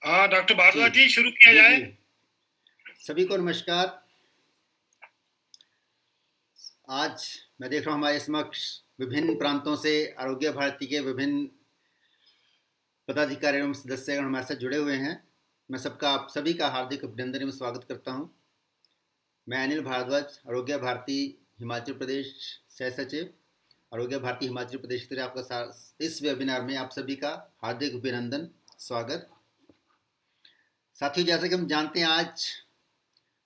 हाँ डॉक्टर भारद्वाज जी, शुरू किया जाए। सभी को नमस्कार। आज मैं देख रहा हूँ हमारे समक्ष विभिन्न प्रांतों से आरोग्य भारती के विभिन्न पदाधिकारी एवं सदस्यगण हमारे साथ जुड़े हुए हैं। मैं आप सभी का हार्दिक अभिनंदन एवं स्वागत करता हूँ। मैं अनिल भारद्वाज, आरोग्य भारती हिमाचल प्रदेश सह सचिव, आरोग्य भारती हिमाचल प्रदेश की तरफ आपका इस वेबिनार में आप सभी का हार्दिक अभिनंदन स्वागत। साथियों, जैसे कि हम जानते हैं, आज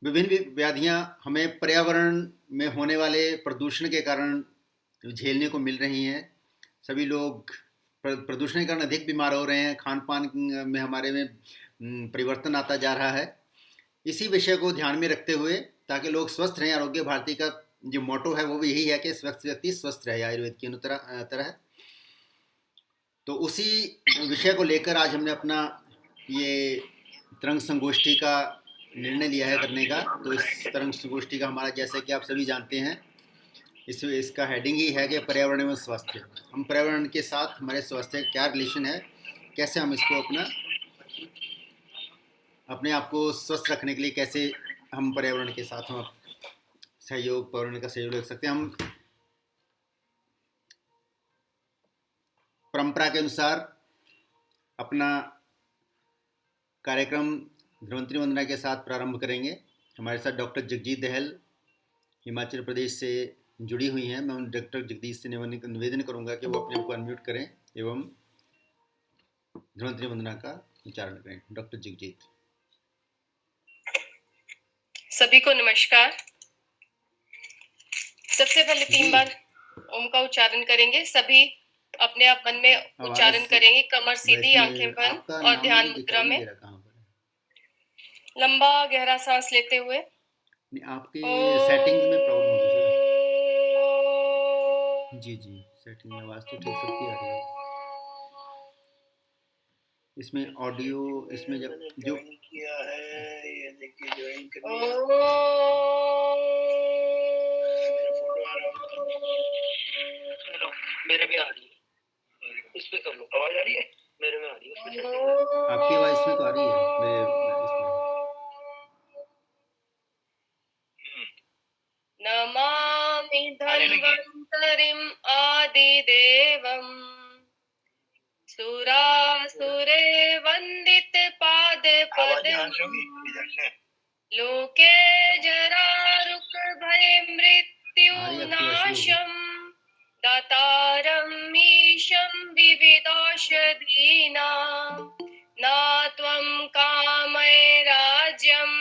विभिन्न व्याधियां हमें पर्यावरण में होने वाले प्रदूषण के कारण झेलने को मिल रही हैं। सभी लोग प्रदूषण के कारण अधिक बीमार हो रहे हैं। खान पान में हमारे में परिवर्तन आता जा रहा है। इसी विषय को ध्यान में रखते हुए, ताकि लोग स्वस्थ रहें, आरोग्य भारती का जो मोटो है वो भी यही है कि स्वस्थ व्यक्ति स्वस्थ रहे, आयुर्वेद की तरह। तो उसी विषय को लेकर आज हमने अपना ये तरंग संगोष्ठी का निर्णय लिया है करने का। तो इस तरंग संगोष्ठी का हमारा, जैसे कि आप सभी जानते हैं, इसका हेडिंग ही है कि पर्यावरण एवं स्वास्थ्य। हम पर्यावरण के साथ हमारे स्वास्थ्य का क्या रिलेशन है, कैसे हम इसको अपने आप को स्वस्थ रखने के लिए कैसे हम पर्यावरण के साथ हम पर्यावरण का सहयोग ले सकते हैं। हम परंपरा के अनुसार अपना कार्यक्रम धन्वंतरि वंदना के साथ प्रारंभ करेंगे। हमारे साथ डॉक्टर जगजीत दहल हिमाचल प्रदेश से जुड़ी हुई हैं। मैं उन डॉक्टर जगदीश से निवेदन करूंगा कि वो अपने आप को अनम्यूट करें एवं धन्वंतरि वंदना का उच्चारण करें। डॉक्टर जगजीत। सभी को नमस्कार। सबसे पहले 3 बार ओम का उच्चारण करेंगे। सभी अपने आप मन में उच्चारण करेंगे। कमर सीधी, आंखें बंद और ध्यान मुद्रा में लंबा गहरा सांस लेते हुए। आपके सेटिंग्स में प्रॉब्लम होगी सर। जी सेटिंग में आवाज तो ठीक सबकी आ रही है। इसमें ऑडियो, इसमें जब जो किया है ये देखिए, ज्वाइन कर मेरे भी आ रही है। इस पे कर लो। आवाज आ रही है? मेरे में आ रही है। आपकी आवाज इसमें तो आ रही है, मेरे इसमें। नमामि धन्वन्तरिम् आदिदेवम् सुरासुरे वन्दित पादपद्मम् लोके जरारुक भय मृत्युनाशम् दातारम् ईशं विविधौषधीनां न त्वं कामये राज्यम्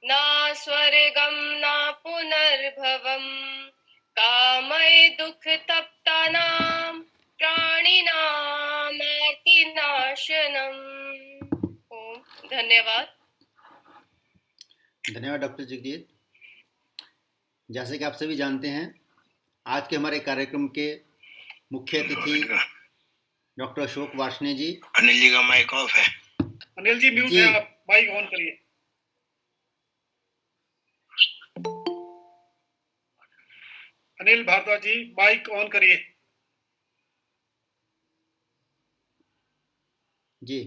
न स्वर्गं न पुनर्भवम् कामये दुःखतप्तानां प्राणिनामार्तिनाशनम्। ओम। धन्यवाद। धन्यवाद डॉक्टर जगजीत। जैसे कि आप सभी जानते हैं, आज के हमारे कार्यक्रम के मुख्य अतिथि डॉक्टर अशोक वार्ष्णेय जी। अनिल जी का माइक ऑफ है। अनिल जी म्यूट है, आप माइक ऑन करिए। अनिल भारद्वाज जी, माइक ऑन करिए। जी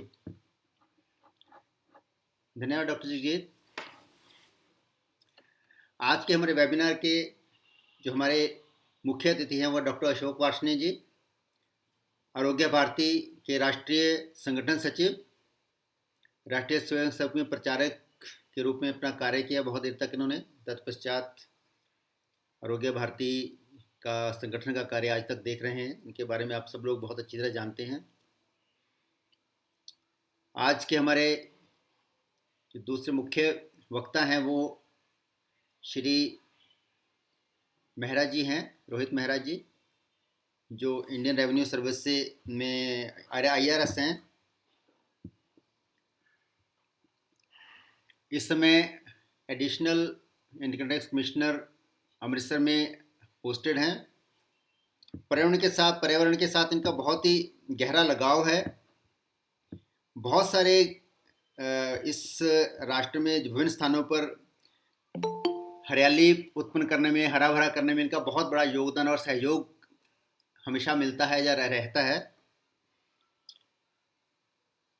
धन्यवाद डॉक्टर जगजीत। आज के हमारे वेबिनार के जो हमारे मुख्य अतिथि हैं वो डॉक्टर अशोक वार्ष्णेय जी, आरोग्य भारती के राष्ट्रीय संगठन सचिव, राष्ट्रीय स्वयंसेवक में प्रचारक के रूप में अपना कार्य किया बहुत देर तक इन्होंने। तत्पश्चात आरोग्य भारती का संगठन का कार्य आज तक देख रहे हैं। इनके बारे में आप सब लोग बहुत अच्छी तरह जानते हैं। आज के हमारे जो दूसरे मुख्य वक्ता हैं वो श्री मेहरा जी हैं, रोहित मेहरा जी, जो इंडियन रेवेन्यू सर्विस से में IRS हैं। इस समय additional income tax commissioner Amritsar में पोस्टेड हैं। पर्यावरण के साथ इनका बहुत ही गहरा लगाव है। बहुत सारे इस राष्ट्र में विभिन्न स्थानों पर हरियाली उत्पन्न करने में, हरा भरा करने में इनका बहुत बड़ा योगदान और सहयोग हमेशा मिलता है या रहता है।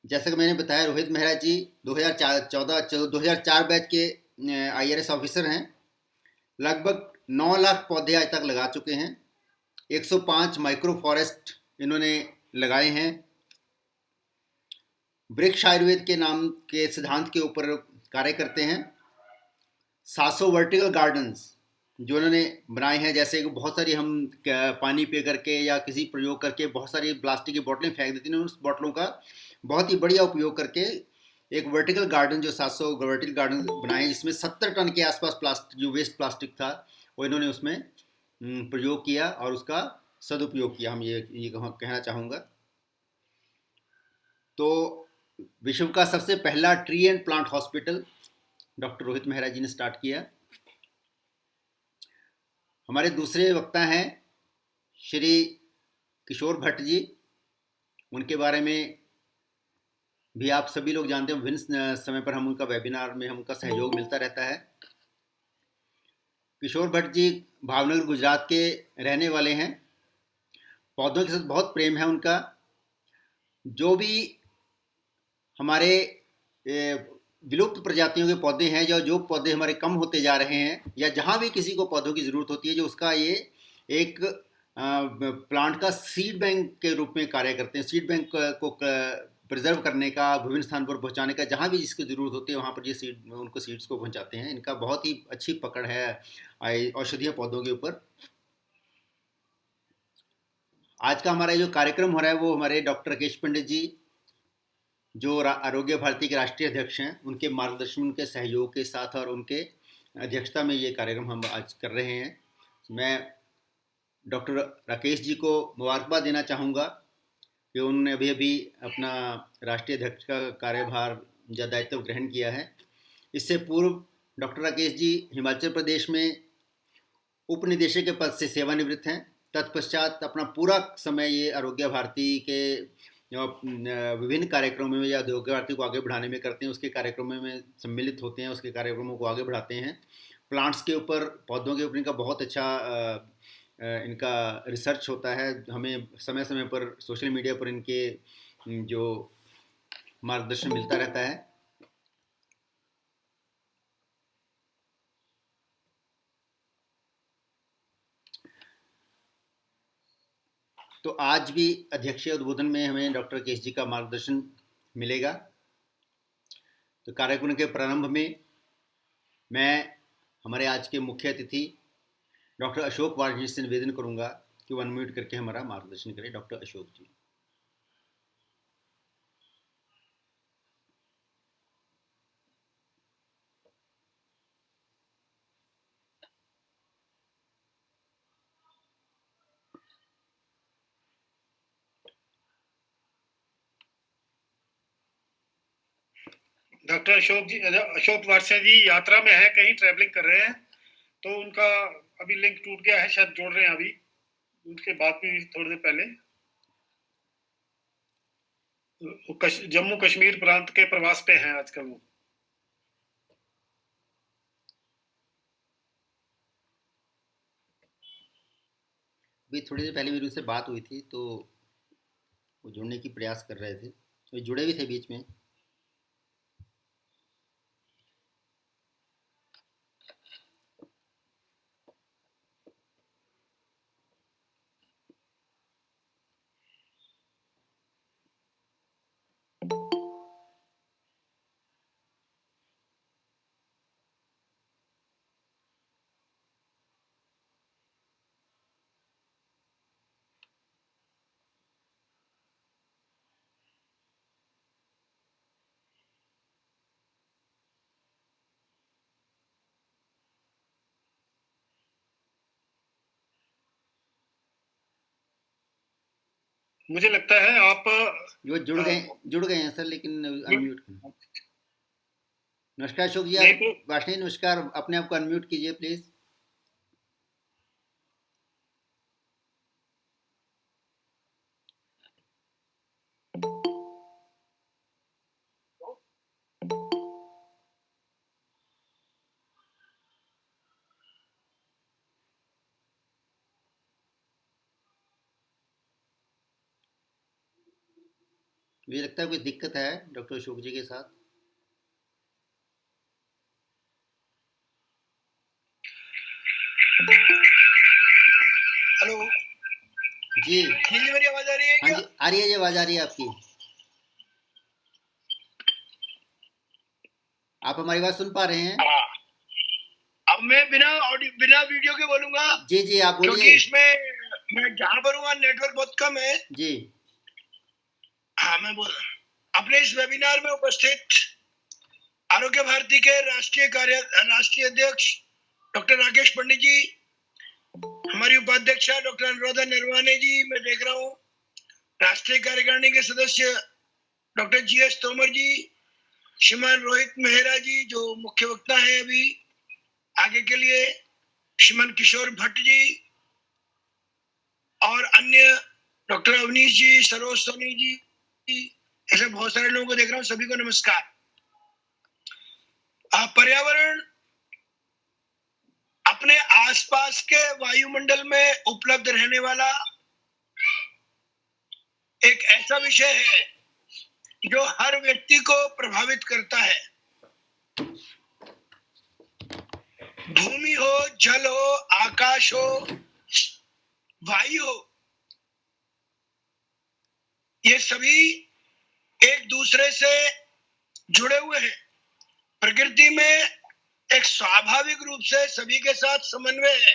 जैसा कि मैंने बताया, रोहित मेहरा जी 2004 बैच के IRS ऑफिसर हैं। लगभग 9 लाख पौधे आज तक लगा चुके हैं। 105 माइक्रो फॉरेस्ट इन्होंने लगाए हैं। वृक्ष आयुर्वेद के नाम के सिद्धांत के ऊपर कार्य करते हैं। 700 वर्टिकल गार्डन्स जो इन्होंने बनाए हैं, जैसे कि बहुत सारी हम पानी पी करके या किसी प्रयोग करके बहुत सारी प्लास्टिक की बोतलें फेंक देती हैं, उस बोतलों का बहुत ही बढ़िया उपयोग करके एक वर्टिकल गार्डन, जो 700 वर्टिकल गार्डन बनाए, जिसमें 70 टन के आसपास प्लास्टिक, जो वेस्ट प्लास्टिक था, वो इन्होंने उसमें प्रयोग किया और उसका सदुपयोग किया। हम ये कहना चाहूँगा। तो विश्व का सबसे पहला tree and plant hospital doctor Rohit Mehra ji ने स्टार्ट किया। हमारे दूसरे वक्ता हैं श्री किशोर भट्ट जी। उनके बारे में भी आप सभी लोग जानते हैं। विभिन्न समय पर हम उनका वेबिनार में हम उनका सहयोग मिलता रहता है। किशोर भट्ट जी भावनगर गुजरात के रहने वाले हैं। पौधों के साथ बहुत प्रेम है उनका। जो भी हमारे विलुप्त प्रजातियों के पौधे हैं, जो पौधे हमारे कम होते जा रहे हैं, या जहाँ भी किसी को पौधों की ज़रूरत होती है, जो उसका ये एक प्लांट का सीड बैंक के रूप में कार्य करते हैं। सीड बैंक को प्रिजर्व करने का, विभिन्न स्थान पर पहुँचाने का, जहाँ भी जिसकी ज़रूरत होती है वहाँ पर ये उनको सीड्स को पहुँचाते हैं। इनका बहुत ही अच्छी पकड़ है औषधीय पौधों के ऊपर। आज का हमारा जो कार्यक्रम हो रहा है वो हमारे डॉक्टर राकेश पंडित जी, जो आरोग्य भारती के राष्ट्रीय अध्यक्ष हैं, उनके मार्गदर्शन, उनके सहयोग के साथ और उनके अध्यक्षता में ये कार्यक्रम हम आज कर रहे हैं। मैं डॉक्टर राकेश जी को मुबारकबाद देना चाहूँगा कि उन्होंने अभी अपना राष्ट्रीय अध्यक्ष का कार्यभार या दायित्व ग्रहण किया है। इससे पूर्व डॉक्टर राकेश जी हिमाचल प्रदेश में उप निदेशक के पद से सेवानिवृत्त हैं। तत्पश्चात अपना पूरा समय ये आरोग्य भारती के विभिन्न कार्यक्रमों में या आरोग्य भारती को आगे बढ़ाने में करते हैं। उसके कार्यक्रमों में सम्मिलित होते हैं, उसके कार्यक्रमों को आगे बढ़ाते हैं। प्लांट्स के ऊपर, पौधों के ऊपर इनका बहुत अच्छा इनका रिसर्च होता है। हमें समय समय पर सोशल मीडिया पर इनके जो मार्गदर्शन मिलता रहता है। तो आज भी अध्यक्षीय उद्बोधन में हमें डॉक्टर राकेश जी का मार्गदर्शन मिलेगा। तो कार्यक्रम के प्रारंभ में मैं हमारे आज के मुख्य अतिथि डॉक्टर अशोक वाजपेयी से निवेदन करूंगा कि वो अनम्यूट करके हमारा मार्गदर्शन करें। डॉक्टर अशोक जी। डॉक्टर अशोक वाजपेयी जी यात्रा में है, कहीं ट्रैवलिंग कर रहे हैं, तो उनका अभी लिंक टूट गया है, शायद जोड़ रहे हैं अभी। उनके बाद में थोड़ी देर पहले जम्मू कश्मीर प्रांत के प्रवास पे हैं आजकल वो। अभी थोड़ी देर पहले मेरी उनसे बात हुई थी, तो वो जुड़ने की प्रयास कर रहे थे, तो जुड़े भी थे बीच में। मुझे लगता है आप वो जुड़ गए हैं सर, लेकिन अनम्यूट। नमस्कार अशोक जी। आप वाशनी, नमस्कार। अपने आप को अनम्यूट कीजिए प्लीज। मुझे लगता है कोई दिक्कत है डॉक्टर अशोक जी के साथ। हेलो जी जी, मेरी आवाज आ रही है हाँ क्या? जी, आ रही है जी, आवाज़ आ रही है आपकी। आप हमारी बात सुन पा रहे हैं? हाँ, अब मैं बिना वीडियो के बोलूंगा जी जी, आप क्योंकि बोलिए। इसमें मैं जहाँ पर हूँ नेटवर्क बहुत कम है। जी हाँ, मैं बोल अपने इस वेबिनार में उपस्थित आरोग्य भारती के राष्ट्रीय अध्यक्ष डॉक्टर राकेश पंडित जी, हमारी उपाध्यक्षा डॉक्टर अनुराधा नरवाने जी, मैं देख रहा हूँ राष्ट्रीय कार्यकारिणी के सदस्य डॉक्टर GS तोमर जी, श्रीमान रोहित मेहरा जी जो मुख्य वक्ता है अभी आगे के लिए, श्रीमान किशोर भट्ट जी और अन्य डॉक्टर अवनीश जी, सरोज सोनी जी, ऐसे बहुत सारे लोगों को देख रहा हूँ। सभी को नमस्कार। पर्यावरण अपने आसपास के वायुमंडल में उपलब्ध रहने वाला एक ऐसा विषय है जो हर व्यक्ति को प्रभावित करता है। भूमि हो, जल हो, आकाश हो, वायु हो, ये सभी एक दूसरे से जुड़े हुए हैं। प्रकृति में एक स्वाभाविक रूप से सभी के साथ समन्वय है,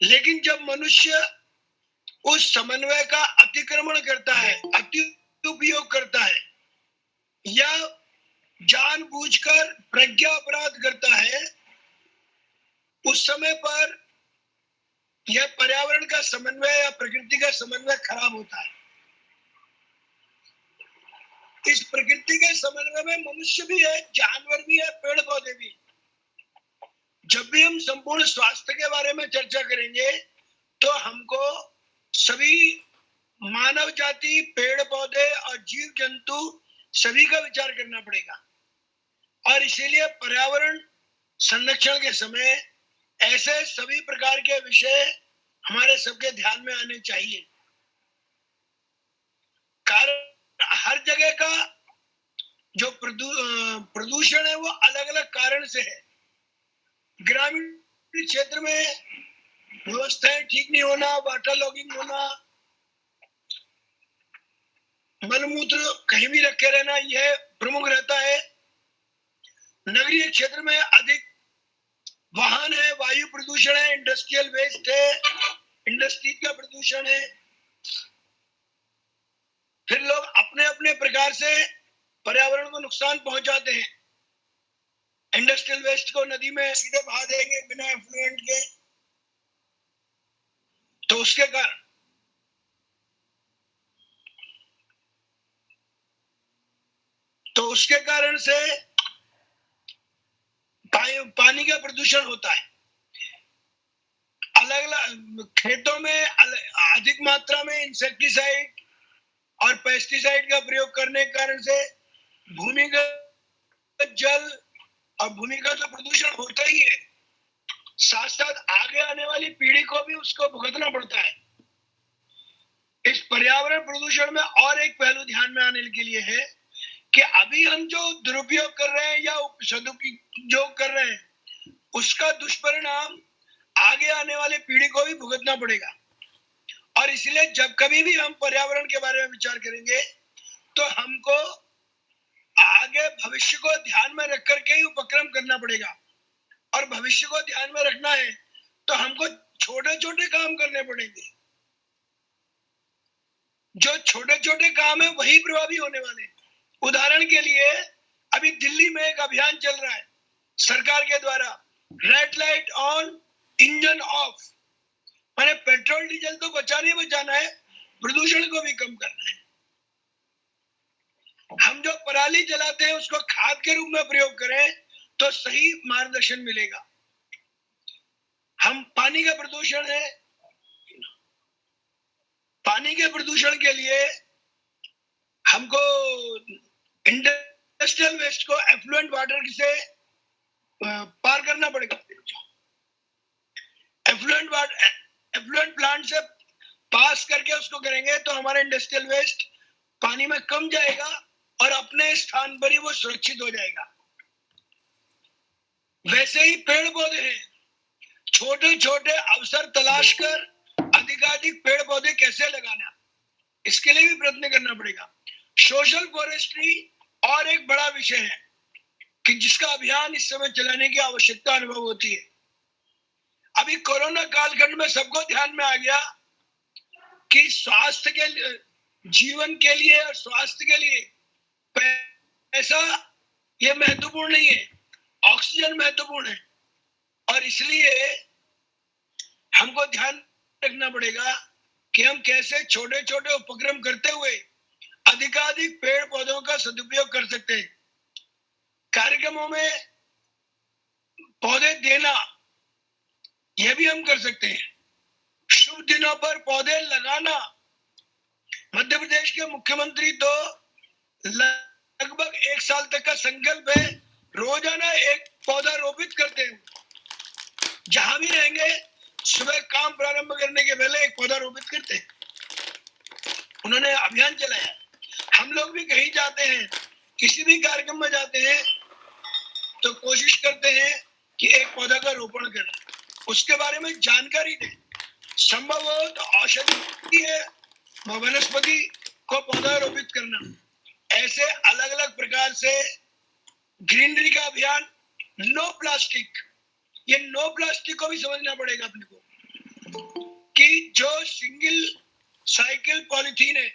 लेकिन जब मनुष्य उस समन्वय का अतिक्रमण करता है, अति उपयोग करता है या जानबूझकर प्रज्ञा अपराध करता है, उस समय पर यह पर्यावरण का समन्वय या प्रकृति का समन्वय खराब होता है। इस प्रकृति के समन्वय में मनुष्य भी है, जानवर भी है, पेड़ पौधे भी। जब भी हम संपूर्ण स्वास्थ्य के बारे में चर्चा करेंगे तो हमको सभी मानव जाति, पेड़ पौधे और जीव जंतु सभी का विचार करना पड़ेगा। और इसीलिए पर्यावरण संरक्षण के समय ऐसे सभी प्रकार के विषय हमारे सबके ध्यान में आने चाहिए। कारण हर जगह का जो प्रदूषण है वो अलग अलग कारण से है। ग्रामीण क्षेत्र में व्यवस्थाएं ठीक नहीं होना, वाटर लॉगिंग होना, मलमूत्र कहीं भी रखे रहना, यह प्रमुख रहता है। नगरीय क्षेत्र में अधिक वाहन है, वायु प्रदूषण है, इंडस्ट्रियल वेस्ट है, इंडस्ट्री का प्रदूषण है। फिर लोग अपने अपने प्रकार से पर्यावरण को नुकसान पहुंचाते हैं। इंडस्ट्रियल वेस्ट को नदी में सीधे बहा देंगे बिना एफ्लुएंट के, तो उसके कारण से पानी का प्रदूषण होता है। अलग अलग खेतों में अधिक मात्रा में इंसेक्टिसाइड और पेस्टिसाइड का प्रयोग करने के कारण से भूमिगत जल और भूमि का तो प्रदूषण होता ही है, साथ साथ आगे आने वाली पीढ़ी को भी उसको भुगतना पड़ता है। इस पर्यावरण प्रदूषण में और एक पहलू ध्यान में आने के लिए है कि अभी हम जो दुरुपयोग कर रहे हैं या सदुपयोग कर रहे हैं, उसका दुष्परिणाम आगे आने वाली पीढ़ी को भी भुगतना पड़ेगा। और इसलिए जब कभी भी हम पर्यावरण के बारे में विचार करेंगे तो हमको आगे भविष्य को ध्यान में रख करके ही उपक्रम करना पड़ेगा। और भविष्य को ध्यान में रखना है तो हमको छोटे छोटे काम करने पड़ेंगे। जो छोटे छोटे काम है वही प्रभावी होने वाले। उदाहरण के लिए अभी दिल्ली में एक अभियान चल रहा है सरकार के द्वारा, red light on engine of, माने पेट्रोल डीजल तो बचाना है, प्रदूषण को भी कम करना है। हम जो पराली जलाते हैं उसको खाद के रूप में प्रयोग करें तो सही मार्गदर्शन मिलेगा। हम पानी का प्रदूषण है, पानी के प्रदूषण के लिए हमको इंडस्ट्रियल वेस्ट को एफ्लुएंट वाटर से पार करना पड़ेगा। एफ्लुएंट प्लांट से पास करके उसको करेंगे तो हमारा इंडस्ट्रियल वेस्ट पानी में कम जाएगा और अपने स्थान पर ही वो सुरक्षित हो जाएगा। वैसे ही पेड़ पौधे हैं, छोटे छोटे अवसर तलाश कर अधिकाधिक पेड़ पौधे कैसे लगाना, इसके लिए भी प्रयत्न करना पड़ेगा। सोशल फॉरेस्ट्री और एक बड़ा विषय है कि जिसका अभियान इस समय चलाने की आवश्यकता अनुभव होती है। अभी कोरोना कालखंड में सबको ध्यान में आ गया कि स्वास्थ्य के जीवन के लिए और स्वास्थ्य के लिए पैसा ये महत्वपूर्ण नहीं है, ऑक्सीजन महत्वपूर्ण है। और इसलिए हमको ध्यान रखना पड़ेगा कि हम कैसे छोटे छोटे उपक्रम करते हुए अधिकाधिक पेड़ पौधों का सदुपयोग कर सकते हैं। कार्यक्रमों में पौधे देना यह भी हम कर सकते हैं। शुभ दिनों पर पौधे लगाना, मध्य प्रदेश के मुख्यमंत्री तो लगभग 1 साल तक का संकल्प है, रोजाना एक पौधा रोपित करते हैं। जहां भी रहेंगे सुबह काम प्रारंभ करने के पहले एक पौधा रोपित करते हैं। उन्होंने अभियान चलाया। हम लोग भी कहीं जाते हैं, किसी भी कार्यक्रम में जाते हैं तो कोशिश करते हैं कि एक पौधा का रोपण करें, उसके बारे में जानकारी दें। संभव हो तो औषधि है वनस्पति को पौधा रोपित करना। ऐसे अलग अलग प्रकार से ग्रीनरी का अभियान। नो प्लास्टिक, ये नो प्लास्टिक को भी समझना पड़ेगा अपने को कि जो सिंगल साइकिल पॉलिथीन है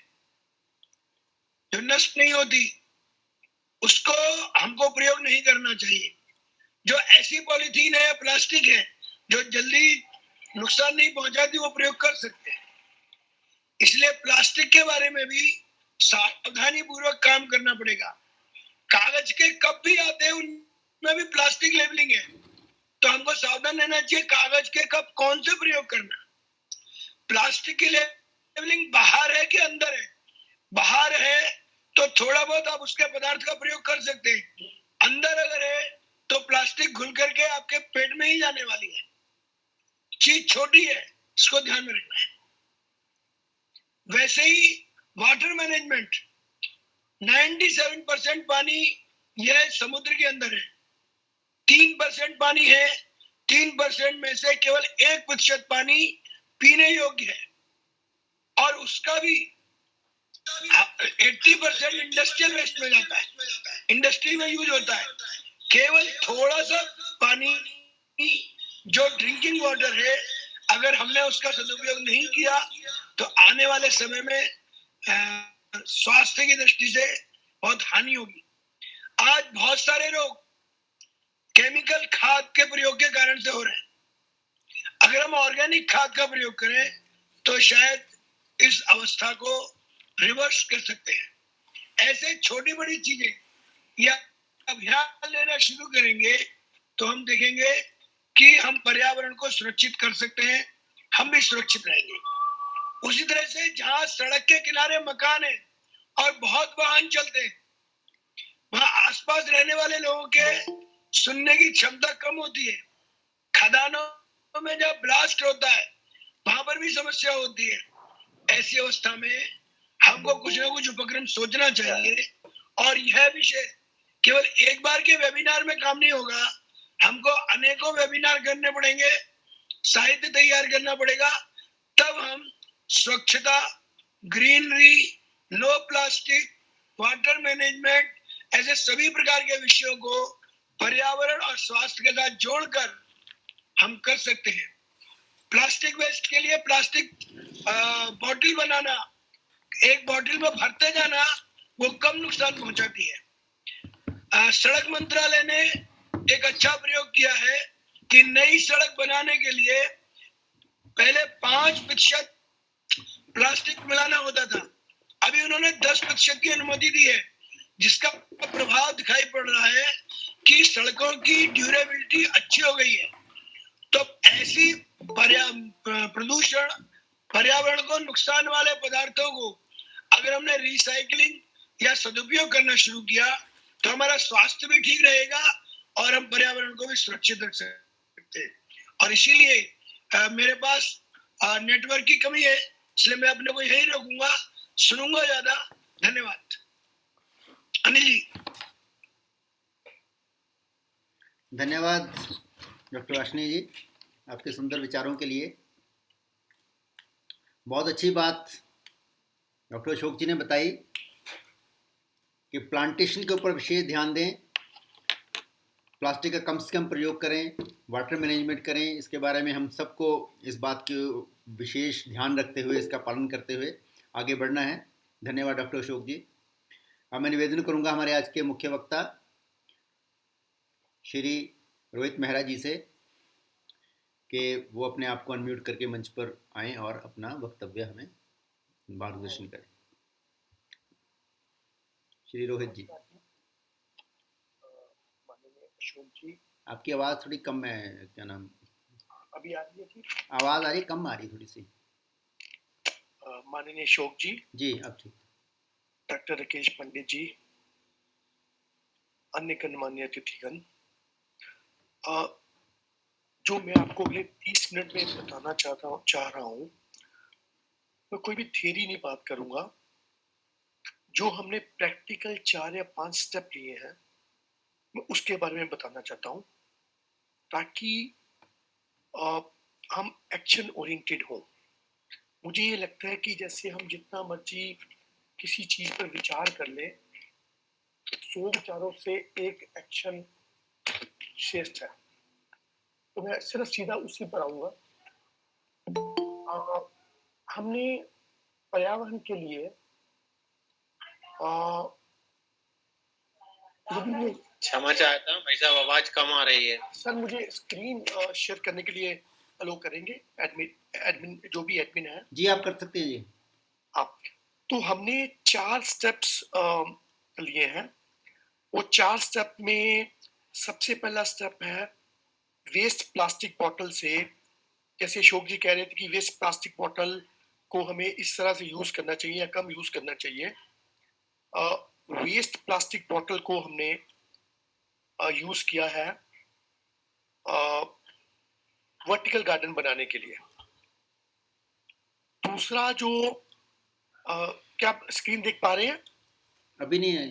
जो नष्ट नहीं होती, उसको हमको प्रयोग नहीं करना चाहिए। जो ऐसी पॉलिथीन है, प्लास्टिक है जो जल्दी नुकसान नहीं पहुंचाती, वो प्रयोग कर सकते हैं। इसलिए प्लास्टिक के बारे में भी सावधानी पूर्वक काम करना पड़ेगा। कागज के कप भी आते हैं, उनमें भी प्लास्टिक लेबलिंग है, तो हमको सावधान रहना चाहिए कागज के कप कौन से प्रयोग करना। प्लास्टिक की लेबलिंग बाहर है कि अंदर है? बाहर है तो थोड़ा बहुत आप उसके पदार्थ का प्रयोग कर सकते हैं। अंदर अगर है तो प्लास्टिक घुल करके आपके पेट में ही जाने वाली है। चीज छोटी है, इसको ध्यान में रखना है। वैसे ही वाटर मैनेजमेंट, 97% पानी यह समुद्र के अंदर है, 3% पानी है, 3% में से केवल 1% पानी पीने योग्य है, और उसका भी 80% इंडस्ट्रियल वेस्ट में जाता है, इंडस्ट्री में यूज होता है। केवल थोड़ा सा पानी जो ड्रिंकिंग वाटर है, अगर हमने उसका सदुपयोग नहीं किया तो आने वाले समय में स्वास्थ्य की दृष्टि से बहुत हानि होगी। आज बहुत सारे रोग केमिकल खाद के प्रयोग के कारण से हो रहे हैं। अगर हम ऑर्गेनिक खाद का प्रयोग करें तो शायद इस अवस्था को रिवर्स कर सकते हैं। ऐसे छोटी बड़ी चीजें या अभियान लेना शुरू करेंगे तो हम देखेंगे कि हम पर्यावरण को सुरक्षित कर सकते हैं, हम भी सुरक्षित रहेंगे। उसी तरह से जहां सड़क के किनारे मकान है और बहुत वाहन चलते हैं, वहां आसपास रहने वाले लोगों के सुनने की क्षमता कम होती है। खदानों में जब ब्लास्ट होता है वहां पर भी समस्या होती है। ऐसी अवस्था में हमको कुछ ना कुछ उपक्रम सोचना चाहिए, और यह विषय केवल एक बार के वेबिनार में काम नहीं होगा, हमको अनेकों वेबिनार करने पड़ेंगे, साहित्य तैयार करना पड़ेगा, तब हम स्वच्छता, greenery, no plastic, water management, ऐसे सभी प्रकार के विषयों को पर्यावरण और स्वास्थ्य के साथ जोड़कर हम कर सकते हैं। प्लास्टिक वेस्ट के लिए प्लास्टिक बॉटल बनाना, एक बॉटल में भरते जाना, वो कम नुकसान पहुंचाती है। सड़क मंत्रालय ने एक अच्छा प्रयोग किया है कि नई सड़क बनाने के लिए पहले 5% प्लास्टिक मिलाना होता था, अभी उन्होंने 10% की अनुमति दी है, जिसका प्रभाव दिखाई पड़ रहा है कि सड़कों की ड्यूरेबिलिटी अच्छी हो गई है। तो ऐसी प्रदूषण, पर्यावरण को नुकसान वाले पदार्थों को अगर हमने रिसाइकलिंग या सदुपयोग करना शुरू किया तो हमारा स्वास्थ्य भी ठीक रहेगा और हम पर्यावरण को भी सुरक्षित रख सकते हैं। और इसीलिए मेरे पास नेटवर्क की कमी है, इसलिए मैं अपने को यही रखूंगा, सुनूंगा ज्यादा। धन्यवाद। अनिल जी। धन्यवाद डॉक्टर अश्विनी जी आपके सुंदर विचारों के लिए। बहुत अच्छी बात डॉक्टर अशोक जी ने बताई कि प्लांटेशन के ऊपर विशेष ध्यान दें, प्लास्टिक का कम से कम प्रयोग करें, वाटर मैनेजमेंट करें। इसके बारे में हम सबको इस बात के विशेष ध्यान रखते हुए, इसका पालन करते हुए आगे बढ़ना है। धन्यवाद डॉक्टर अशोक जी। अब मैं निवेदन करूंगा हमारे आज के मुख्य वक्ता श्री रोहित मेहरा जी से कि वो अपने आप को अनम्यूट करके मंच पर आएँ और अपना वक्तव्य हमें मार्गदर्शन करें। श्री रोहित जी। अशोक जी, आपकी आवाज़ थोड़ी कम है, क्या नाम, अभी आ रही है जी? आवाज़ आ रही, कम आ रही थोड़ी सी। माननीय अशोक जी, अब ठीक। डॉक्टर राकेश पंडित जी, अन्य गणमान्य अतिथिगण, जो मैं आपको अगले 30 मिनट में बताना चाह रहा हूँ, मैं कोई भी थियरी नहीं बात करूंगा। जो हमने प्रैक्टिकल 4 या 5 स्टेप लिए हैं, मैं उसके बारे में बताना चाहता हूँ, ताकि हम एक्शन ओरिएंटेड हो। मुझे ये लगता है कि जैसे हम जितना मर्जी किसी चीज पर विचार कर ले, 100 विचारों से एक एक्शन श्रेष्ठ है। तो मैं सिर्फ सीधा उसी पर आऊंगा। हमने पर्यावरण के लिए क्षमा चाहता हूँ भाई साहब, आवाज कम आ रही है। सर मुझे स्क्रीन शेयर करने के लिए अलो करेंगे? एडमिन जो भी एडमिन है। जी आप कर सकते हैं जी। आप तो हमने 4 स्टेप्स लिए हैं। वो 4 स्टेप में सबसे पहला स्टेप है वेस्ट प्लास्टिक बॉटल से। जैसे अशोक जी कह रहे थे कि वेस्ट प्लास्टिक बॉटल को हमें इस तरह से यूज करना चाहिए या कम यूज करना चाहिए। वेस्ट प्लास्टिक बॉटल को हमने यूज किया है वर्टिकल गार्डन बनाने के लिए। दूसरा जो क्या आप स्क्रीन देख पा रहे हैं? अभी नहीं है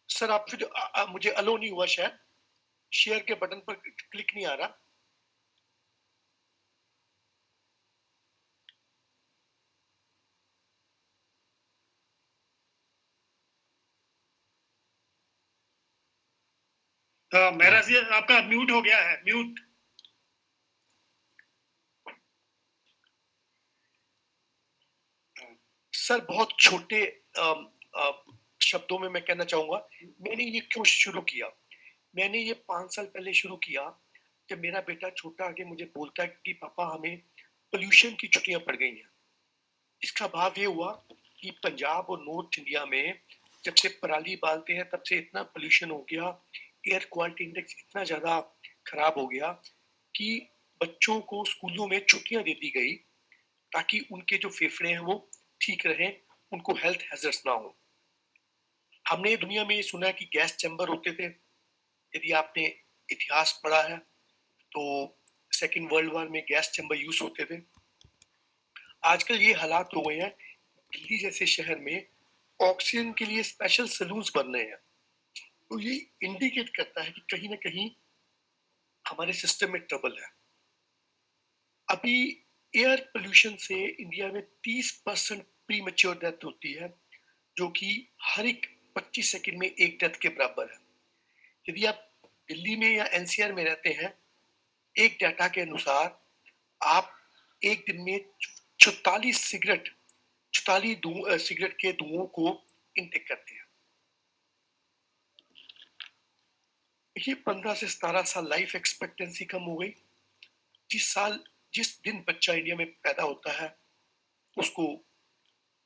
सर। आप फिर मुझे अलो नहीं हुआ, शायद शेयर के बटन पर क्लिक नहीं आ रहा। मेरा से आपका म्यूट हो गया है, म्यूट। सर बहुत छोटे शब्दों में मैं कहना चाहूंगा, मैंने ये क्यों शुरू किया। मैंने ये 5 साल पहले शुरू किया, जब मेरा बेटा छोटा आके मुझे बोलता है कि पापा हमें पोल्यूशन की छुट्टियां पड़ गई हैं। इसका भाव ये हुआ कि पंजाब और नॉर्थ इंडिया में जब से पराली बालते हैं तब से इतना पोल्यूशन हो गया, एयर क्वालिटी इंडेक्स इतना ज्यादा खराब हो गया कि बच्चों को स्कूलों में छुट्टियां दे दी गई ताकि उनके जो फेफड़े हैं वो ठीक रहें, उनको हेल्थ हैजर्ड्स ना हो। हमने दुनिया में ये सुना है कि गैस चैम्बर होते थे। यदि आपने इतिहास पढ़ा है तो सेकेंड वर्ल्ड वॉर में गैस चैम्बर यूज होते थे। आजकल ये हालात हो गए हैं, दिल्ली जैसे शहर में ऑक्सीजन के लिए स्पेशल सलून्स बन रहे हैं। तो ये इंडिकेट करता है कि कहीं ना कहीं हमारे सिस्टम में ट्रबल है। अभी एयर पोल्यूशन से इंडिया में 30% प्री मैच्योर डेथ होती है, जो कि हर एक 25 सेकंड में एक डेथ के बराबर है। यदि आप दिल्ली में या एनसीआर में रहते हैं, एक डाटा के अनुसार आप एक दिन में 44 सिगरेट के धुओं को इनटेक करते हैं। ये 15 से 17 साल लाइफ एक्सपेक्टेंसी कम हो गई। जिस दिन बच्चा इंडिया में पैदा होता है उसको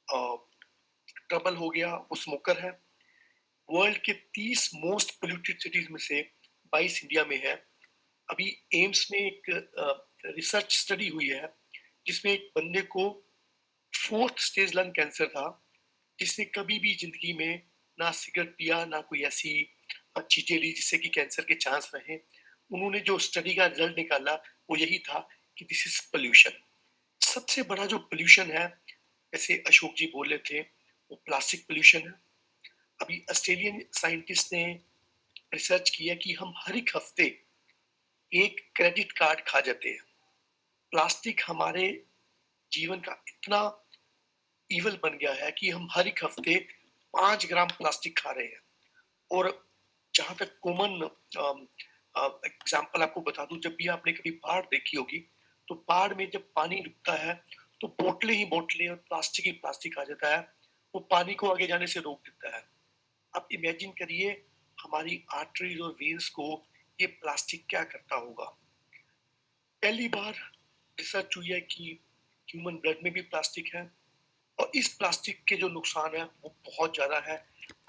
ट्रबल हो गया, वो स्मोकर है। वर्ल्ड के 30 मोस्ट पोल्यूटेड सिटीज में से 22 इंडिया में है। अभी एम्स में एक रिसर्च स्टडी हुई है जिसमें एक बंदे को 4th स्टेज लंग कैंसर था, जिसने कभी भी जिंदगी में ना सिगरेट पिया ना कोई ऐसी चीजें ली जिससे कि कैंसर के चांस रहे। उन्होंने जो स्टडी का रिजल्ट निकाला वो यही था कि दिस इज पोल्यूशन। सबसे बड़ा जो पोल्यूशन है जैसे अशोक जी बोल रहे थे, वो प्लास्टिक पोल्यूशन है। अभी ऑस्ट्रेलियन साइंटिस्ट ने रिसर्च किया कि हम हर एक हफ्ते एक क्रेडिट कार्ड खा जाते हैं। प्लास्टिक हमारे जीवन का इतना ईवल बन गया है कि हम हर एक हफ्ते 5 ग्राम प्लास्टिक खा रहे हैं। और जहां तक कॉमन एग्जाम्पल आपको बता दूं, जब भी आपने कभी बाढ़ देखी होगी, तो बाढ़ में जब पानी रुकता है तो बोतलें ही बोतलें और प्लास्टिक ही प्लास्टिक आ जाता है, वो पानी को आगे जाने से रोक देता है। अब इमेजिन करिए हमारी आर्टरीज और वेन्स को ये प्लास्टिक क्या करता होगा। पहली बार रिसर्च हुई है कि ह्यूमन ब्लड में भी प्लास्टिक है, और इस प्लास्टिक के जो नुकसान है वो बहुत ज्यादा है।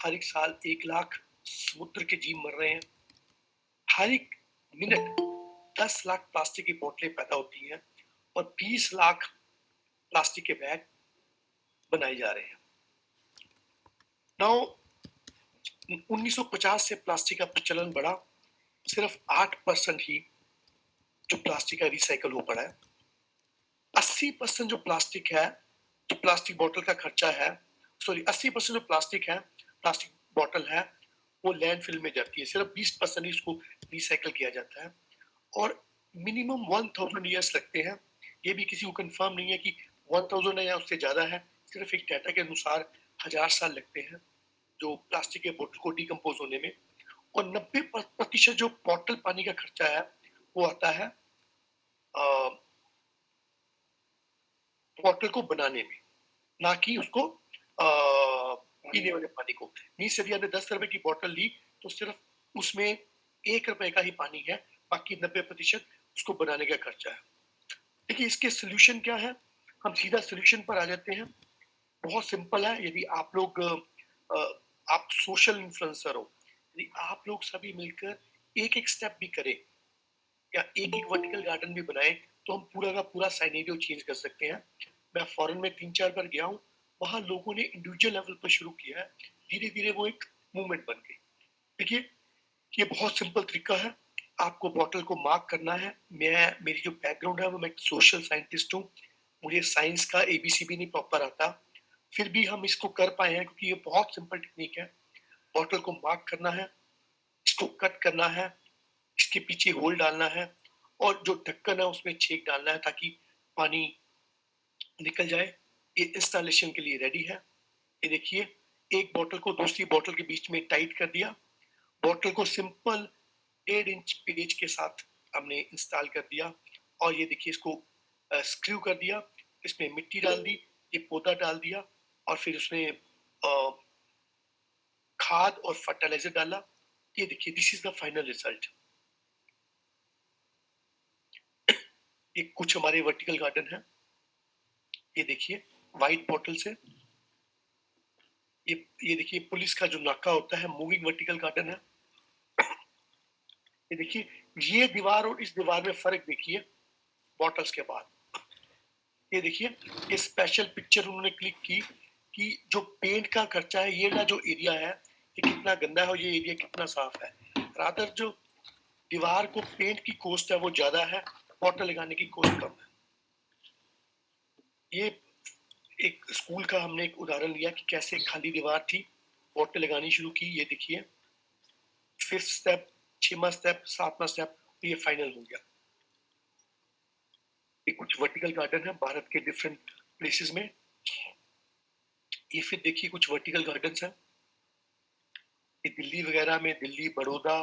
हर एक साल 1 लाख समुद्र के जीव मर रहे हैं। हर एक मिनट 10 लाख प्लास्टिक की बोतलें पैदा होती हैं, और 20 लाख प्लास्टिक के बैग बनाए जा रहे हैं। नाउ 1950 से प्लास्टिक का प्रचलन बढ़ा, सिर्फ 8% ही जो प्लास्टिक का रिसाइकल हो पड़ा है। 80% जो प्लास्टिक है, जो प्लास्टिक बोतल का खर्चा है, 80% जो प्लास्टिक है, प्लास्टिक बोतल है, वो लैंडफिल में जाती है। सिर्फ 20% ही उसको रिसाइकल किया जाता है, और मिनिमम 1000 ईयर्स लगते हैं। ये भी किसी को कंफर्म नहीं है कि 1000 है या उससे ज्यादा है, सिर्फ एक डाटा के अनुसार 1000 साल लगते हैं जो प्लास्टिक के बोतल को डिकम्पोज होने में। और 90% जो बोतल पानी का खर्चा है वो आता है बोतल को बनाने में, ना कि उसको पीने वाले पानी को। मीन्स यदि आपने 10 रुपए की बोतल ली तो सिर्फ उसमें 1 रुपए का ही पानी है, बाकी 90% उसको बनाने का खर्चा है। देखिए इसके सोल्यूशन क्या है, हम सीधा सोल्यूशन पर आ जाते हैं। बहुत सिंपल है। यदि आप लोग आप सोशल इन्फ्लुएंसर हो, यदि आप लोग सभी मिलकर एक एक स्टेप भी करें या एक एक वर्टिकल गार्डन भी बनाए, तो हम पूरा का पूरा साइनेरियो चेंज कर सकते हैं। मैं फॉरेन में 3-4 बार गया हूँ, वहां लोगों ने इंडिविजुअल लेवल पर शुरू किया है, धीरे धीरे वो एक मूवमेंट बन गई। देखिए ये बहुत सिंपल तरीका है। आपको बॉटल को मार्क करना है। मेरी जो बैकग्राउंड है वो, मैं सोशल साइंटिस्ट हूँ, मुझे साइंस का एबीसी भी नहीं प्रॉपर आता, फिर भी हम इसको कर पाए हैं क्योंकि ये बहुत सिंपल टेक्निक है। बॉटल को मार्क करना है, इसको कट करना है, इसके पीछे होल डालना है, और जो ढक्कन है उसमें छेद डालना है ताकि पानी निकल जाए। ये इंस्टॉलेशन के लिए रेडी है। ये देखिए, एक बोतल को दूसरी बोतल के बीच में टाइट कर दिया, बोतल को सिंपल 1.5 इंच पेज के साथ हमने इंस्टॉल कर दिया, और ये देखिए इसको स्क्रू कर दिया, इसमें मिट्टी डाल दी, ये पौधा डाल दिया, और फिर उसमें खाद और फर्टिलाइजर डाला। ये देखिए this is the final result. ये कुछ हमारे वर्टिकल गार्डन है। ये देखिए वाइट बॉटल से, ये देखिए पुलिस का जो नाका होता है, मूविंग वर्टिकल गार्डन है। ये देखिए ये दीवार और इस दीवार में फर्क देखिए बॉटल्स के बाद। ये देखिए ये स्पेशल पिक्चर उन्होंने क्लिक की कि जो पेंट का खर्चा है, ये ना जो एरिया है ये कितना गंदा है और ये एरिया कितना साफ है। रादर जो दीवार को पेंट की कॉस्ट है वो ज्यादा है, बॉटल लगाने की कॉस्ट कम है। ये एक स्कूल का हमने एक उदाहरण लिया कि कैसे खाली दीवार थी, बॉटल लगानी शुरू की। ये देखिए 5th स्टेप, 6वां स्टेप, 7वां स्टेप, ये फाइनल हो गया। ये कुछ वर्टिकल गार्डन है भारत के डिफरेंट प्लेसेस में। ये फिर देखिए कुछ वर्टिकल गार्डन्स हैं, ये दिल्ली वगैरह में, दिल्ली, बड़ौदा,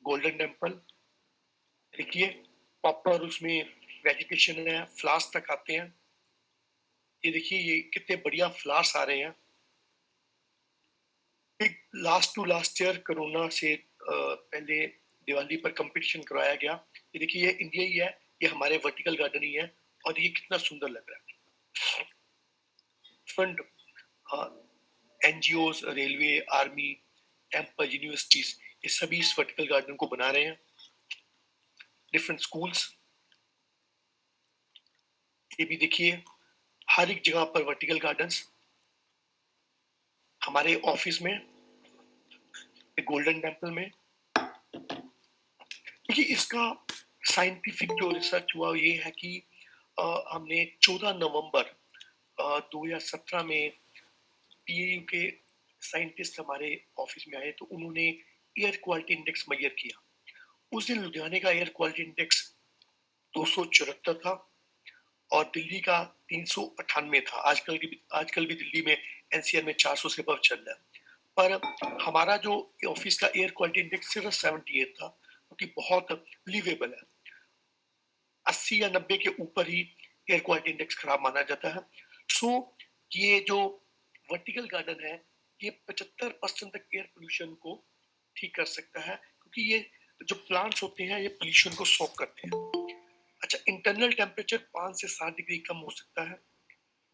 गोल्डन टेम्पल। देखिए प्रॉपर उसमें वेजिटेशन है, फ्लावर्स तक आते हैं। ये देखिए ये कितने बढ़िया फ्लावर्स आ रहे हैं। लास्ट ईयर कोरोना से पहले दिवाली पर कंपटीशन करवाया गया। ये देखिए ये इंडिया ही है, ये हमारे वर्टिकल गार्डन ही है, और ये कितना सुंदर लग रहा है। Fund NGO, railway, army, temple, universities, ये सभी इस वर्टिकल गार्डन को बना रहे हैं। डिफरेंट स्कूल्स, ये भी देखिए हर एक जगह पर वर्टिकल गार्डन्स। हमारे ऑफिस में, गोल्डन टेम्पल में। देखिए इसका साइंटिफिक जो रिसर्च हुआ ये है कि हमने 14 नवंबर 2017 में PAU के साइंटिस्ट हमारे ऑफिस में आए, तो उन्होंने एयर क्वालिटी इंडेक्स मेजर किया। उस दिन लुधियाने का एयर क्वालिटी इंडेक्स 274 था और दिल्ली का 398 था। आजकल भी दिल्ली में NCR में 400 से अबव चल रहा है, पर हमारा जो ऑफिस का एयर क्वालिटी इंडेक्स सिर्फ 78 था, क्योंकि बहुत लिवेबल है। 80 या 90 के ऊपर ही एयर क्वालिटी इंडेक्स खराब माना जाता है। सो ये जो वर्टिकल गार्डन है, ये 75% तक एयर पोल्यूशन को ठीक कर सकता है, क्योंकि ये जो प्लांट्स होते हैं ये पोल्यूशन को सोक करते हैं। अच्छा, इंटरनल टेम्परेचर 5 से 7 डिग्री कम हो सकता है।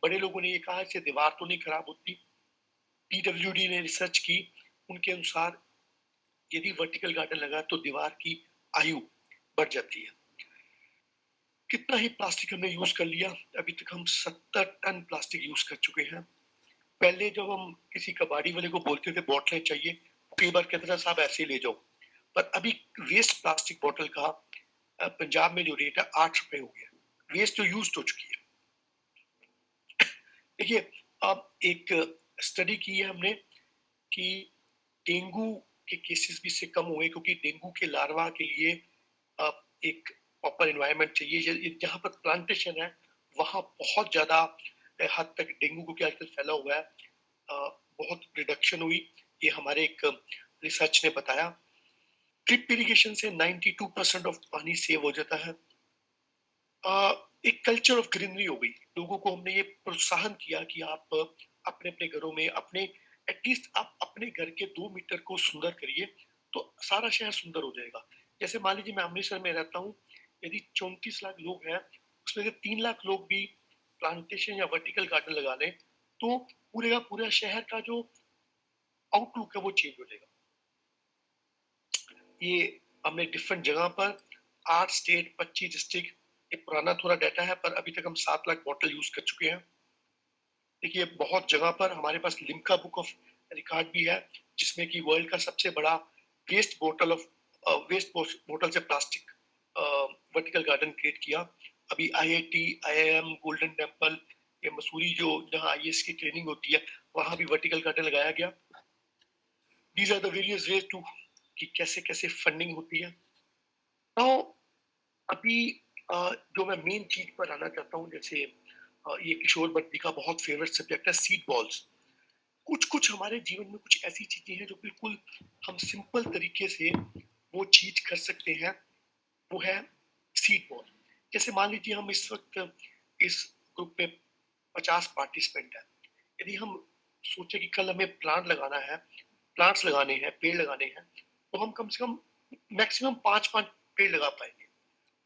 बड़े लोगों ने ये कहा इससे दीवार तो नहीं खराब होती। PWD ने रिसर्च की, उनके अनुसार यदि वर्टिकल गार्डन लगा तो दीवार की आयु बढ़ जाती है। कितना ही प्लास्टिक हमने यूज कर लिया, अभी तक हम 70 टन प्लास्टिक यूज कर चुके हैं। पहले जब हम किसी कबाड़ी वाले को बोलते थे बोतलें चाहिए, कई बार कहते था साहब ऐसे ले जाओ, पर अभी वेस्ट प्लास्टिक बोतल का पंजाब में जो रेट है 8 रुपए हो गया। वेस्ट तो यूज हो चुकी है। देखिए, अब एक स्टडी की है हमने कि डेंगू के केसेस भी इससे कम हुए, क्योंकि डेंगू के लार्वा के लिए एक प्रॉपर एनवायरनमेंट चाहिए। जहाँ पर प्लांटेशन है वहाँ बहुत ज्यादा हद तक डेंगू को क्या आजकल फैला हुआ है, बहुत रिडक्शन हुई। ये हमारे एक रिसर्च ने बताया। ड्रिप इरिगेशन से 92% ऑफ पानी सेव हो जाता है। एक कल्चर ऑफ ग्रीनरी हो गई। लोगों को हमने ये प्रोत्साहन किया कि आप अपने अपने घरों में एटलीस्ट आप अपने घर के 2 मीटर को सुंदर करिए, तो सारा शहर सुंदर हो जाएगा। जैसे मान लीजिए मैं अमृतसर में रहता हूँ, यदि 34 लाख लोग हैं, उसमें से 3 लाख लोग भी प्लांटेशन या वर्टिकल गार्डन लगा लें, तो पूरे का पूरा शहर का जो आउटलुक है वो चेंज हो जाएगा। ये हमने डिफरेंट जगह पर 8 स्टेट 25 डिस्ट्रिक्ट, ये पुराना थोड़ा डाटा है, पर अभी तक हम 7 लाख बॉटल यूज कर चुके हैं। देखिए, बहुत जगह पर हमारे पास लिम्का बुक ऑफ रिकॉर्ड भी है, जिसमें कि वर्ल्ड का सबसे बड़ा वेस्ट बोतल से प्लास्टिक वर्टिकल गार्डन क्रिएट किया। अभी IIT, IIM, गोल्डन टेम्पल, ये मसूरी जो जहाँ IAS की ट्रेनिंग होती है, वहां भी वर्टिकल गार्डन लगाया गया। These are the various ways to कि कैसे कैसे फंडिंग होती है। तो अभी जो मैं मेन चीज पर आना चाहता हूँ, जैसे ये किशोर बद्दी का बहुत फेवरेट सब्जेक्ट है सीड बॉल्स। कुछ हमारे जीवन में कुछ ऐसी चीजें हैं जो बिल्कुल हम सिंपल तरीके से वो चीज कर सकते हैं, वो है सीड बॉल। जैसे मान लीजिए हम इस वक्त इस ग्रुप में 50 पार्टिसिपेंट है। यदि हम सोचे कि कल हमें प्लांट्स लगाने हैं, पेड़ लगाने हैं, तो हम कम से कम मैक्सिमम 5 पेड़ लगा पाएंगे।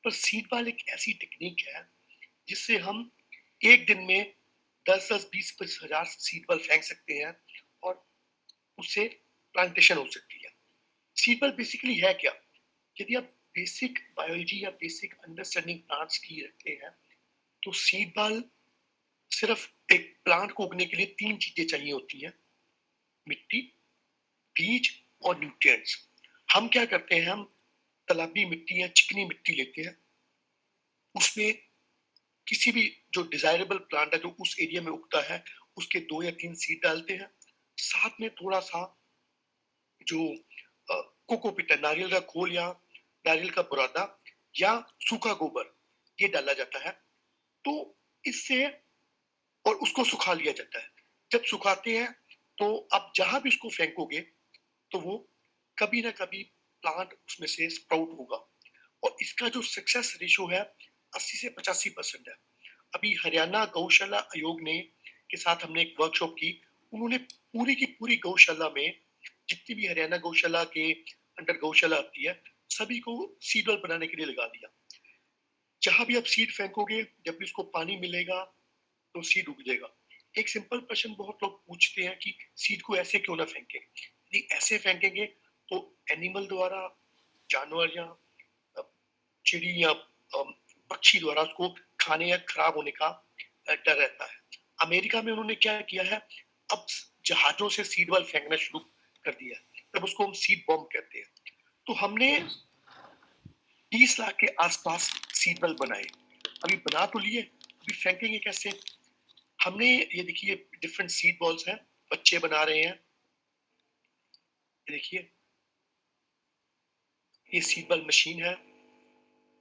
पर सीड बॉल एक ऐसी टेक्निक है जिससे हम एक दिन में 10-20 हजार सीड बॉल फेंक सकते हैं और उससे प्लांटेशन हो सकती है। सीड बॉल बेसिकली है क्या? यदि आप बेसिक बायोलॉजी या बेसिक अंडरस्टैंडिंग प्लांट्स की रखते हैं, तो सीड बॉल सिर्फ एक प्लांट को उगने के लिए 3 चीजें चाहिए होती हैं: मिट्टी, बीज और न्यूट्रिएंट्स। हम क्या करते हैं, हम तालाबी मिट्टी या चिकनी मिट्टी लेते हैं, उसमें किसी भी जो डिजायरेबल प्लांट है जो उस एरिया में उगता है उसके 2 या 3 सीड डालते हैं। साथ में थोड़ा सा जो कोकोपीट है, नारियल का खोल या नारियल का बुरादा या सूखा गोबर, ये डाला जाता है। तो इससे और उसको सुखा लिया जाता है। जब सुखाते हैं तो आप जहां भी उसको फेंकोगे तो वो कभी ना कभी प्लांट उसमें से स्प्राउट होगा। और इसका जो सक्सेस रेशियो है 80 से 85% है। अभी हरियाणा गौशाला आयोग ने के साथ हमने एक वर्कशॉप की। उन्होंने पूरी की पूरी गौशाला में जितनी भी हरियाणा गौशाला के अंडर गौशाला आती है, सभी को सीड बॉल बनाने के लिए लगा दिया। जहां भी आप सीड फेंकोगे, जब भी उसको पानी मिलेगा तो सीड उग जाएगा। एक सिंपल प्रश्न बहुत लोग पूछते हैं कि सीड को ऐसे क्यों ना फेंकें? यदि ऐसे फेंकेंगे तो एनिमल द्वारा, जानवर या चिड़ी या पक्षी द्वारा उसको खाने या खराब होने का डर रहता है। अमेरिका में उन्होंने क्या किया है, अब जहाजों से सीड बॉल फेंकना शुरू कर दिया है, तब उसको हम सीड बॉम्ब कहते हैं। तो हमने 30 लाख के आसपास सीड बॉल बनाए। अभी बना तो लिए, अभी फेंकेंगे कैसे? हमने ये देखिए डिफरेंट सीड बॉल्स हैं, बच्चे बना रहे हैं। ये देखिए ये सीड बॉल मशीन है।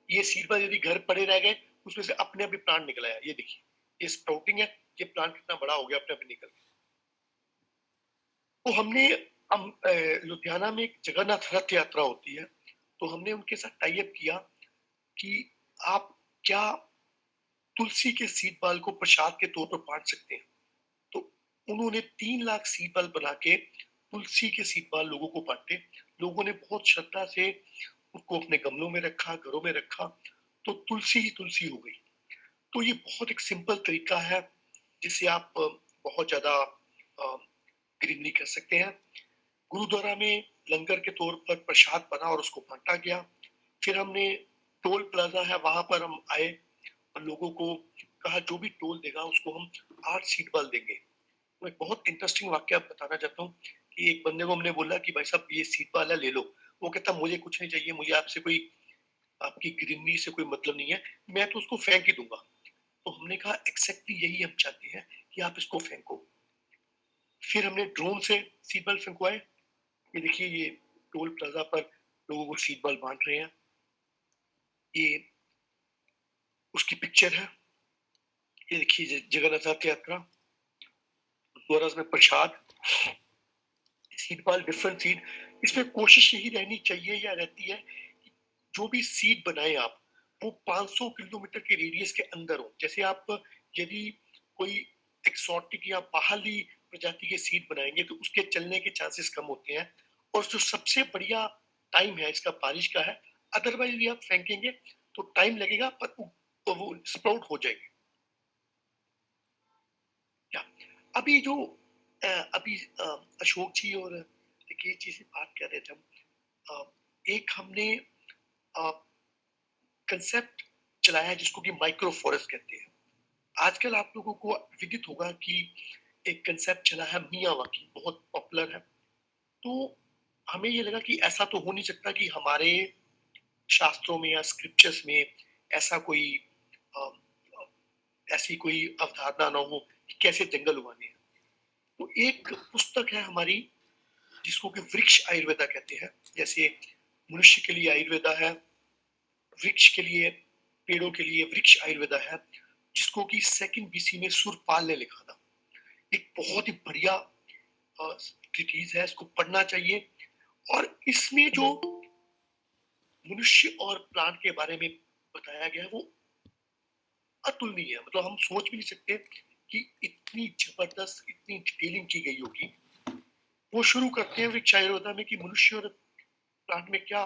ये सीड बॉल यदि घर पड़े रह गए उसमें से अपने आप ही प्लांट निकल आया। ये देखिए ये स्प्राउटिंग है, ये प्लांट कितना बड़ा हो गया अपने आप ही निकल गया। तो हमने लुधियाना में एक जगन्नाथ रथ यात्रा होती है, तो हमने उनके साथ टाई अप किया कि आप क्या तुलसी के सीड बॉल को प्रसाद के तौर पर बांट सकते हैं। तो उन्होंने 3 लाख सीड बॉल बना के तुलसी के सीड बॉल लोगों को बांटे। लोगों ने बहुत श्रद्धा से उसको अपने गमलों में रखा, घरों में रखा, तो तुलसी ही तुलसी हो गई। तो ये बहुत एक सिंपल तरीका है जिससे आप बहुत ज्यादा ग्रीनरी कर सकते हैं। गुरुद्वारा में लंगर के तौर पर प्रसाद बना और उसको बांटा गया। फिर हमने टोल प्लाजा है वहां पर हम आए और लोगों को कहा जो भी टोल देगा उसको हम 8 सीट बल देंगे। तो एक बहुत इंटरेस्टिंग वाक्य बताना चाहता हूँ कि एक बंदे को हमने बोला कि भाई साहब ये सीट वाला ले लो। वो कहता मुझे कुछ नहीं चाहिए, मुझे आपसे कोई आपकी ग्रीनरी से कोई मतलब नहीं है, मैं तो उसको फेंक ही दूंगा। तो हमने कहा एक्जैक्टली यही हम चाहते हैं कि आप इसको फेंको। फिर हमने ड्रोन से सीट बल्ब फेंकवाए। ये देखिए ये टोल प्लाजा पर लोगों को सीट बल्ब बांट रहे हैं। ये उसकी पिक्चर है। ये देखिए जगन्नाथ रथ यात्रा, द्वारा में प्रसाद, सीट बल्ब डिफरेंट सीट। इसमें कोशिश यही रहनी चाहिए या रहती है कि जो भी सीट बनाए आप वो 500 किलोमीटर के रेडियस के अंदर हो। जैसे आप यदि कोई एक्सोटिक या बाहरी प्रजाति के सीट बनाएंगे तो उसके चलने के चांसेस कम होते हैं। और जो सबसे बढ़िया टाइम है इसका बारिश का है। अदरवाइज यदि आप फेंकेंगे तो टाइम लगेगा पर वो स्प्राउट हो जाएगी। क्या अभी जो अभी अशोक जी और राकेश जी से बात कर रहे थे हम, एक हमने कंसेप्ट चलाया जिसको कि माइक्रो फॉरेस्ट कहते हैं। आजकल आप लोगों को विदित होगा कि एक कंसेप्ट चला है मियावाकी, बहुत पॉपुलर है। तो हमें ये लगा कि ऐसा तो हो नहीं सकता कि हमारे शास्त्रों में या स्क्रिप्चर्स में ऐसा कोई ऐसी कोई अवधारणा ना हो कि कैसे जंगल उगाने हैं। तो एक पुस्तक है हमारी जिसको कि वृक्ष आयुर्वेदा कहते हैं। जैसे मनुष्य के लिए आयुर्वेदा है, वृक्ष के लिए, पेड़ों के लिए वृक्ष आयुर्वेदा है, जिसको कि सेकंड बीसी में सुरपाल ने लिखा था। एक बहुत ही बढ़िया ट्रीटीज है, इसको पढ़ना चाहिए। और इसमें जो मनुष्य और प्लांट के बारे में बताया गया है वो अतुलनीय है। मतलब हम सोच भी नहीं सकते कि इतनी जबरदस्त, इतनी डिटेलिंग की गई होगी। वो शुरू करते हैं वृक्ष आयुर्वेदा में कि मनुष्य और प्लांट में क्या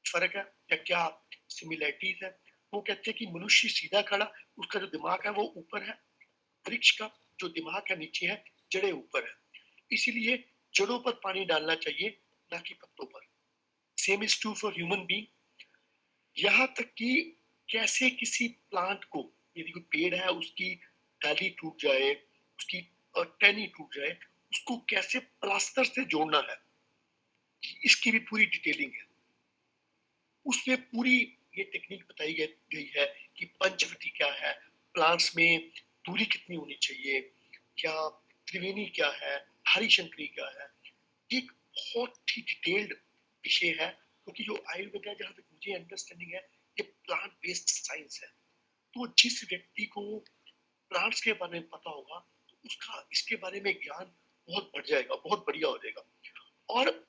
फर्क है या क्या सिमिलरिटीज है। वो कहते हैं कि मनुष्य सीधा खड़ा, उसका जो दिमाग है वो ऊपर है, वृक्ष का जो दिमाग है नीचे है, जड़ें ऊपर है। इसीलिए जड़ों पर पानी डालना चाहिए ना कि पत्तों पर। Same is true for human being. यहाँ तक कि कैसे किसी प्लांट को, यदि कोई पेड़ है उसकी डाली टूट जाए, उसकी टहनी टूट जाए, उसको कैसे प्लास्टर से जोड़ना है, इसकी भी पूरी डिटेलिंग है। उसमें पूरी ये टेक्निक बताई गई है कि पंचवटी क्या है, प्लांट्स में दूरी कितनी होनी चाहिए, क्या त्रिवेणी क्या है, हरिशंकरी क्या है। एक बहुत ही डिटेल्ड विषय है क्योंकि जो आयुर्वेद है, जहां तक मुझे अंडरस्टैंडिंग है, ये प्लांट बेस्ड साइंस है। तो जिस व्यक्ति को प्लांट्स के बारे में पता होगा तो उसका इसके बारे में ज्ञान बहुत बढ़ जाएगा, बहुत बढ़िया हो जाएगा। और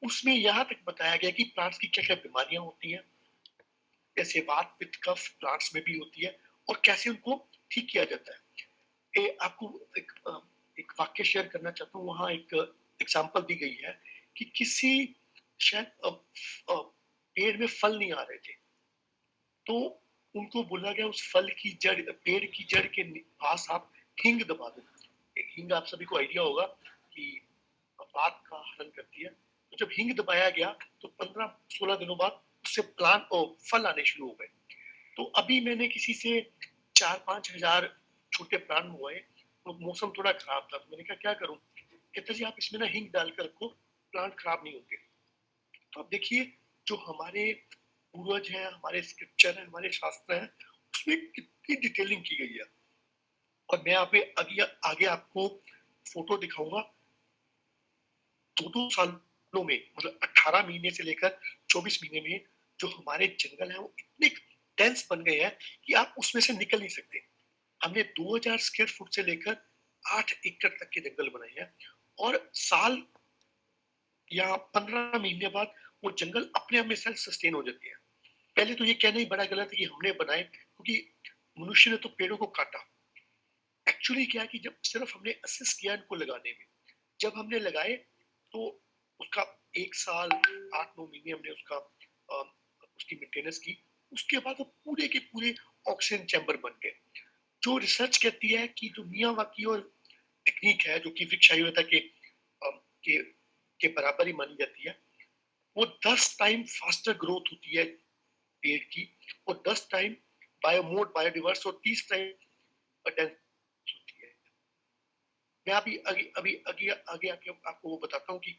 उसमें यहाँ तक बताया गया कि प्लांट्स की क्या क्या बीमारियां होती हैं, जैसे वात पित्त कफ प्लांट्स में भी होती है, और कैसे उनको ठीक किया जाता है। आपको एक वाक्य शेयर करना चाहता हूँ। वहाँ एक एग्जाम्पल दी गई है कि किसी शायद पेड़ में फल नहीं आ रहे थे, तो उनको बोला गया उस फल की जड़, पेड़ की जड़ के पास आप हींग दबा दो। हींग आप सभी को आइडिया होगा कि वात का हरण करती है। तो जब हींग दबाया गया तो 15-16 दिनों बाद उससे प्लांट फल आने शुरू हो गए। तो अभी मैंने किसी से 4-5 हजार छोटे प्लांट मंगवाए। तो मौसम थोड़ा खराब था, तो मैंने कहा क्या करूं। कहते जी आप इसमें ना हींग डालकर रखो, प्लांट खराब नहीं होंगे। तो अब देखिए जो हमारे पूर्वज हैं, हमारे स्क्रिप्चर हैं, हमारे शास्त्र हैं, उसमें कितनी डिटेलिंग की गई है। और मैं यहाँ पे आगे आपको फोटो दिखाऊंगा। 2 सालों में, मतलब 18 महीने से लेकर 24 महीने में जो हमारे जंगल है वो इतने डेंस बन गए हैं कि आप उसमें से निकल नहीं सकते। हमने 2000 स्क्वायर फुट से लेकर 8 एकड़ तक के जंगल बनाए हैं, और साल या 15 महीने बाद वो जंगल अपने आप में सेल्फ सस्टेन हो जाते हैं। पहले तो ये कहना ही बड़ा गलत है कि हमने बनाए, क्योंकि मनुष्य ने तो पेड़ों को काटा। एक्चुअली क्या है कि जब सिर्फ हमने असिस्ट किया इनको लगाने में, जब हमने लगाए तो उसका 1 साल 8-9 महीने हमने उसकी मेंटेनेंस की। उसके बाद वो पूरे के पूरे ऑक्सीजन चैम्बर बन गए। जो रिसर्च कहती है कि जो मियावाकी और टेक्निक है जो कि वृक्ष आयुर्वेदा के के बराबर ही मानी जाती है, वो 10 टाइम फास्टर ग्रोथ होती है पेड़ की, और 10 टाइम बायोमोड बायोडिवर्स, और 30 टाइम डेंस होती है। मैं आगे आपको वो बताता हूँ कि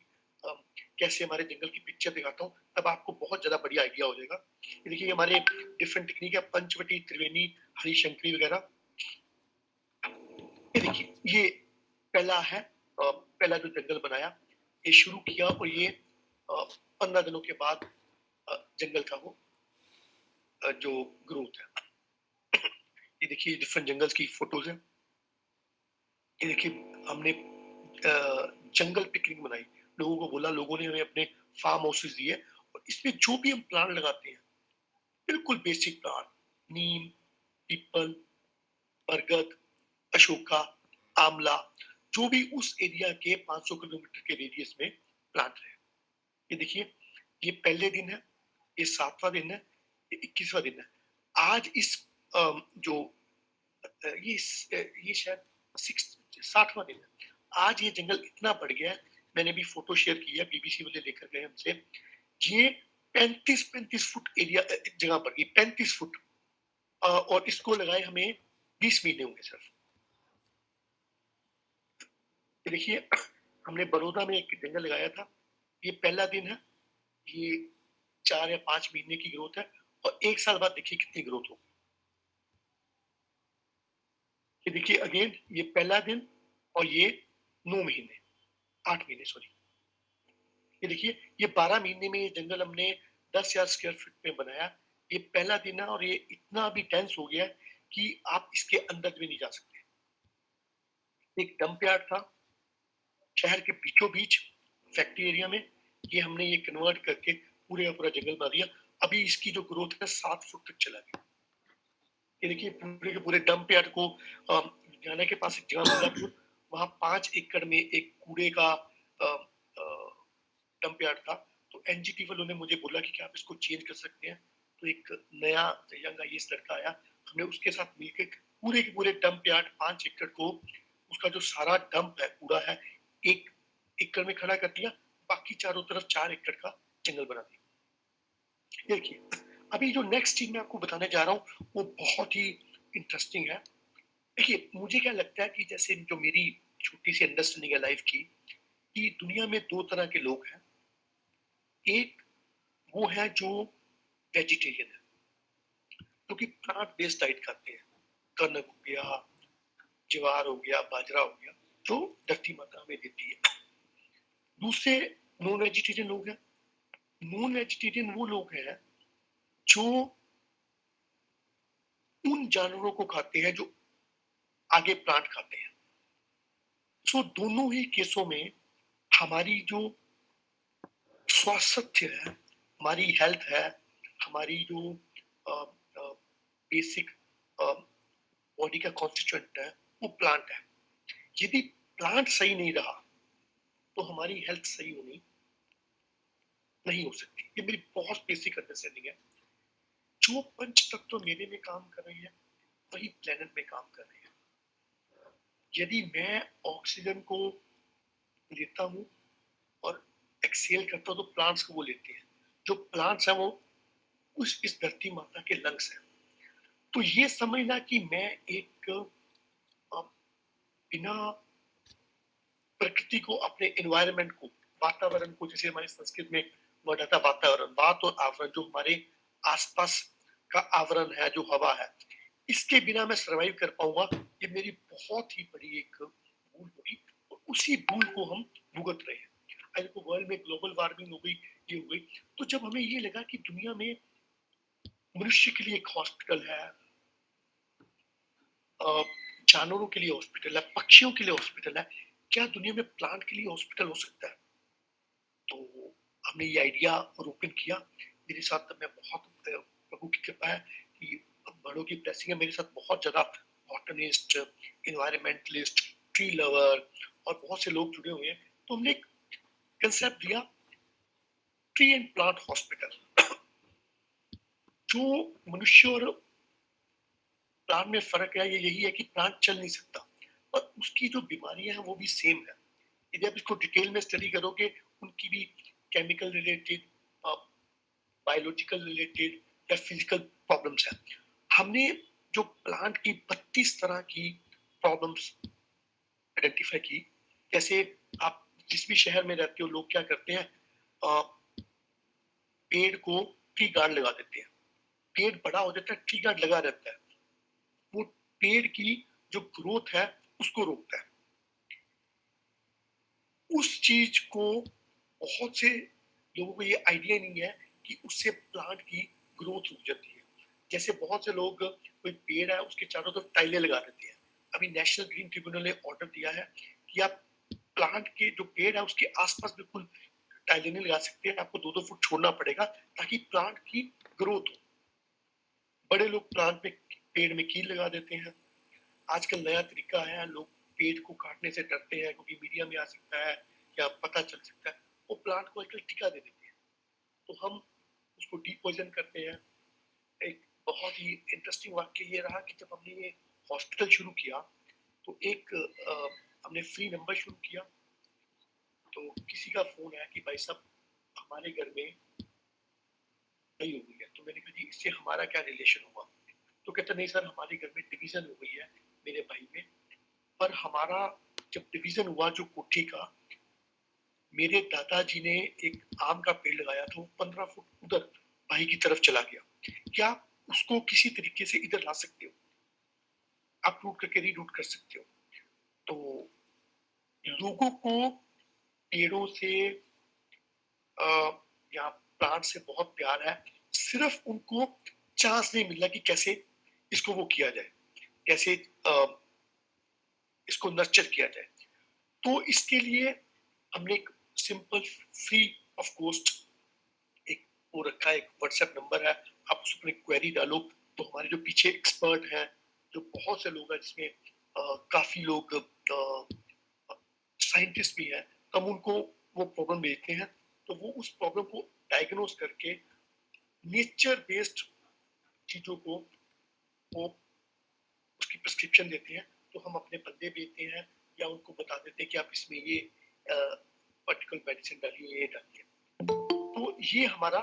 कैसे हमारे जंगल की पिक्चर दिखाता हूँ, तब आपको बहुत ज्यादा बढ़िया आइडिया हो जाएगा। ये देखिए हमारे डिफरेंट टेक्निक है, पंचवटी, त्रिवेणी, हरिशंकरी वगैरह। ये देखिए ये पहला है, पहला जो जंगल बनाया, ये शुरू किया, और ये 15 दिनों के बाद जंगल का वो जो ग्रोथ है। ये देखिए डिफरेंट जंगल्स की फोटोज है। ये देखिए हमने जंगल पिकनिक बनाई, लोगों को बोला, लोगों ने हमें अपने फार्म हाउसेस दिए, और इसमें जो भी हम प्लांट लगाते हैं, बिल्कुल बेसिक प्लांट, नीम, पीपल, बरगद, अशोका, आमला, जो भी उस एरिया के 500 किलोमीटर के रेडियस में प्लांट रहे। ये देखिए ये पहले दिन है, ये 7वां दिन है, ये 21वां दिन है। आज इस जो ये शायद 60वां दिन है। आज ये जंगल इतना बढ़ गया है, मैंने भी फोटो शेयर की है, बीबीसी वाले लेकर गए हमसे। ये 35 फुट एरिया जगह पर गई, 35 फुट, और इसको लगाए हमें 20 महीने होंगे सिर्फ। देखिए हमने बड़ौदा में एक जंगल लगाया था, ये पहला दिन है, ये 4 या 5 महीने की ग्रोथ है, और 1 साल बाद देखिए कितनी ग्रोथ होगी। ये देखिए अगेन ये पहला दिन, और ये 9 महीने 8 महीने सॉरी। ये देखिए ये 12 महीने में ये जंगल हमने 10,000 स्क्वायर फीट में बनाया। ये पहला दिन है, और ये इतना भी डेंस हो गया है कि आप इसके अंदर भी नहीं जा सकते। एक डंप यार्ड था शहर के बीचों बीच फैक्ट्री एरिया में, ये हमने ये कन्वर्ट करके पूरे का पूरा जंगल बना दिया। अभी इसकी जो ग्रोथ है 7 फुट तक चला गया। ये देखिए पूरे के पूरे डंप यार्ड को जाने के पास एक जगह मिर्जापुर, वहां 5 एकड़ में एक कूड़े का डंप यार्ड था। तो एनजीटी वालों ने मुझे बोला कि क्या आप इसको चेंज कर सकते हैं। तो एक नया यंग आईएएस लड़का आया, हमने उसके साथ मिलकर पूरे के पूरे डंप यार्ड 5 एकड़ को, उसका जो सारा डंप है कूड़ा है, 1 एकड़ में खड़ा कर दिया, बाकी चारों तरफ 4 एकड़ का जंगल बना दिया। देखिए अभी जो नेक्स्ट चीज मैं आपको बताने जा रहा हूँ वो बहुत ही इंटरेस्टिंग है। देखिए मुझे क्या लगता है कि जैसे जो मेरी छोटी सी अंडरस्टैंडिंग है लाइफ की, कि दुनिया में 2 तरह के लोग हैं। एक वो है जो वेजिटेरियन है, जो कि प्लांट बेस्ड डाइट खाते हैं, कनक हो गया, ज्वार हो गया, बाजरा हो गया, जो धरती माता हमें देती है। दूसरे नॉन वेजिटेरियन लोग हैं। नॉन वेजिटेरियन वो लोग हैं जो उन जानवरों को खाते हैं जो आगे प्लांट खाते हैं। सो दोनों ही केसों में हमारी जो स्वास्थ्य है, हमारी हेल्थ है, हमारी जो बेसिक बॉडी का कॉन्स्टिट्यूएंट है वो प्लांट है। यदि प्लांट सही नहीं रहा तो हमारी हेल्थ सही होनी नहीं हो सकती। ये मेरी बहुत बेसिक अंडरस्टैंडिंग है। जो पंच तत्व मेरे में काम कर रहे हैं वही प्लेनेट में काम कर रहे हैं। यदि मैं ऑक्सीजन को लेता हूँ और एक्सेल करता हूँ तो प्लांट्स को वो लेते हैं। जो प्लांट्स हैं वो इस धरती माता के लंग्स हैं। तो ये समझना कि मैं एक बिना प्रकृति को, अपने एनवायरनमेंट को, वातावरण को, जैसे हमारे संस्कृत में वर्ड आता वातावरण, वात और आवरण, जो हमारे आसपास का आवरण है, जो हवा है, इसके बिना मैं सरवाइव कर पाऊंगा, ये मेरी बहुत ही बड़ी एक भूल हुई और उसी भूल को हम भुगत रहे हैं। आज देखो वर्ल्ड में ग्लोबल वार्मिंग हो गई, ये हो गई, तो जब हमें ये लगा कि दुनिया में मनुष्य के लिए एक हॉस्पिटल है, जानवरों के लिए हॉस्पिटल है, पक्षियों के लिए हॉस्पिटल है, क्या दुनिया में प्लांट के लिए हॉस्पिटल हो सकता है? तो हमने ये आइडिया और ओपन किया। मेरे साथ मैं बहुत प्रभु की कृपा है कि बड़ों की ब्लेसिंग है, मेरे साथ बहुत ज्यादा बॉटनिस्ट, इन्वायरमेंटलिस्ट, ट्री लवर और बहुत से लोग जुड़े हुए हैं। तो हमने एक कंसेप्ट दिया, ट्री एंड प्लांट हॉस्पिटल। जो मनुष्य और प्लांट में फर्क है ये यही है कि प्लांट चल नहीं सकता और उसकी जो बीमारियां हैं वो भी सेम है। यदि आप इसको डिटेल में स्टडी करोगे, उनकी भी केमिकल रिलेटेड, बायोलॉजिकल रिलेटेड या फिजिकल प्रॉब्लम्स है। हमने जो प्लांट की 32 तरह की प्रॉब्लम्स आइडेंटिफाई की। जैसे आप जिस भी शहर में रहते हो, लोग क्या करते हैं, पेड़ को ट्री गार्ड लगा देते हैं, पेड़ बड़ा हो जाता है, ट्री गार्ड लगा रहता है, वो पेड़ की जो ग्रोथ है उसको रोकता है। उस चीज को बहुत से लोगों को ये आइडिया नहीं है कि उससे प्लांट की ग्रोथ रुक जाती है। जैसे बहुत से लोग, कोई पेड़ है उसके चारों तरफ टाइलें लगा देते हैं। अभी नेशनल ग्रीन ट्रिब्यूनल ने ऑर्डर दिया है कि आप प्लांट के जो पेड़ है उसके आसपास बिल्कुल टाइलें नहीं लगा सकते, आपको 2-2 फुट छोड़ना पड़ेगा ताकि प्लांट की ग्रोथ हो। बड़े लोग प्लांट में, पेड़ में कील लगा देते हैं। आजकल नया तरीका है, लोग पेड़ को काटने से डरते हैं क्योंकि मीडिया में आ सकता है या पता चल सकता है, वो प्लांट को आजकल टीका दे देते हैं। तो हम उसको डीपॉइजन करते हैं। एक बहुत ही इंटरेस्टिंग वाक्य ये रहा कि जब हमने ये हॉस्पिटल शुरू किया तो एक हमने फ्री नंबर शुरू किया। तो किसी का फोन आया कि भाई साहब हमारे घर में नहीं हो गई है। तो मैंने कहा जी इससे हमारा क्या रिलेशन हुआ? तो कहता नहीं सर, हमारे घर में डिवीजन हो गई है मेरे भाई में, पर हमारा जब डिवीजन हुआ जो कोठी का, मेरे दादाजी ने एक आम का पेड़ लगाया था, वो 15 फुट उधर भाई की तरफ चला गया। क्या उसको किसी तरीके से इधर ला सकते हो? आप रूट करके रीरूट कर सकते हो। तो लोगों को पेड़ों से या प्लांट से बहुत प्यार है, सिर्फ उनको चांस नहीं मिल रहा कि कैसे इसको वो किया जाए, कैसे इसको नर्चर किया जाए। तो इसके लिए हमने एक सिंपल फ्री ऑफ कॉस्ट एक वो रखा है, एक व्हाट्सएप नंबर है, आप उस पर क्वेरी डालो तो हमारे जो पीछे एक्सपर्ट हैं, जो बहुत से लोग हैं जिसमें काफी लोग साइंटिस्ट भी हैं, तो हम उनको वो प्रॉब्लम भेजते हैं, तो वो उस प्रॉब्लम को डायग्नोज करके नेचर बेस्ड चीजों को वो उसकी प्रिस्क्रिप्शन देते हैं। तो हम अपने बंदे भेजते हैं या उनको बता देते हैं कि आप इसमें ये पर्टिकुलर मेडिसिन डालिए, ये डालिए। तो ये हमारा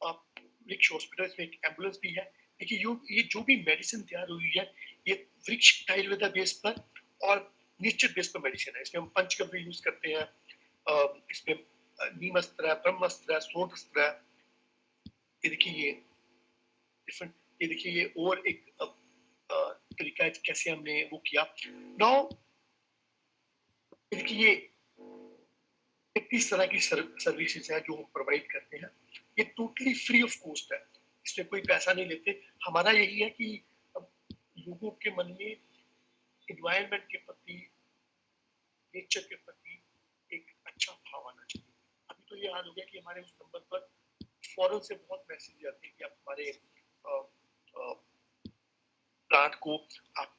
वृक्ष हॉस्पिटल में एक एम्बुलेंस भी है। देखिए ये जो भी मेडिसिन तैयार हुई है, ये वृक्ष आयुर्वेदा बेस पर और नेचर बेस पर मेडिसिन है। इसमें हम पंचगव्य यूज करते हैं, इसमें नीमस्त्र है, ब्रह्मस्त्र है, सोमस्त्र है। ये देखिए ये डिफरेंट, ये देखिए ये और एक तरीका है कैसे हमने वो किया। नाउ देखिए ये 30 तरह की सर्विसेज है जो हम प्रोवाइड करते हैं। ये टोटली फ्री ऑफ कॉस्ट है, इसमें कोई पैसा नहीं लेते। हमारा यही है कि लोगों के मन में इन्वायरमेंट के प्रति, नेचर के प्रति एक अच्छा भाव आना चाहिए। अभी तो ये हाल हो गया कि हमारे उस नंबर पर फौरन से बहुत मैसेज आते हैं कि आप हमारे प्लांट को आप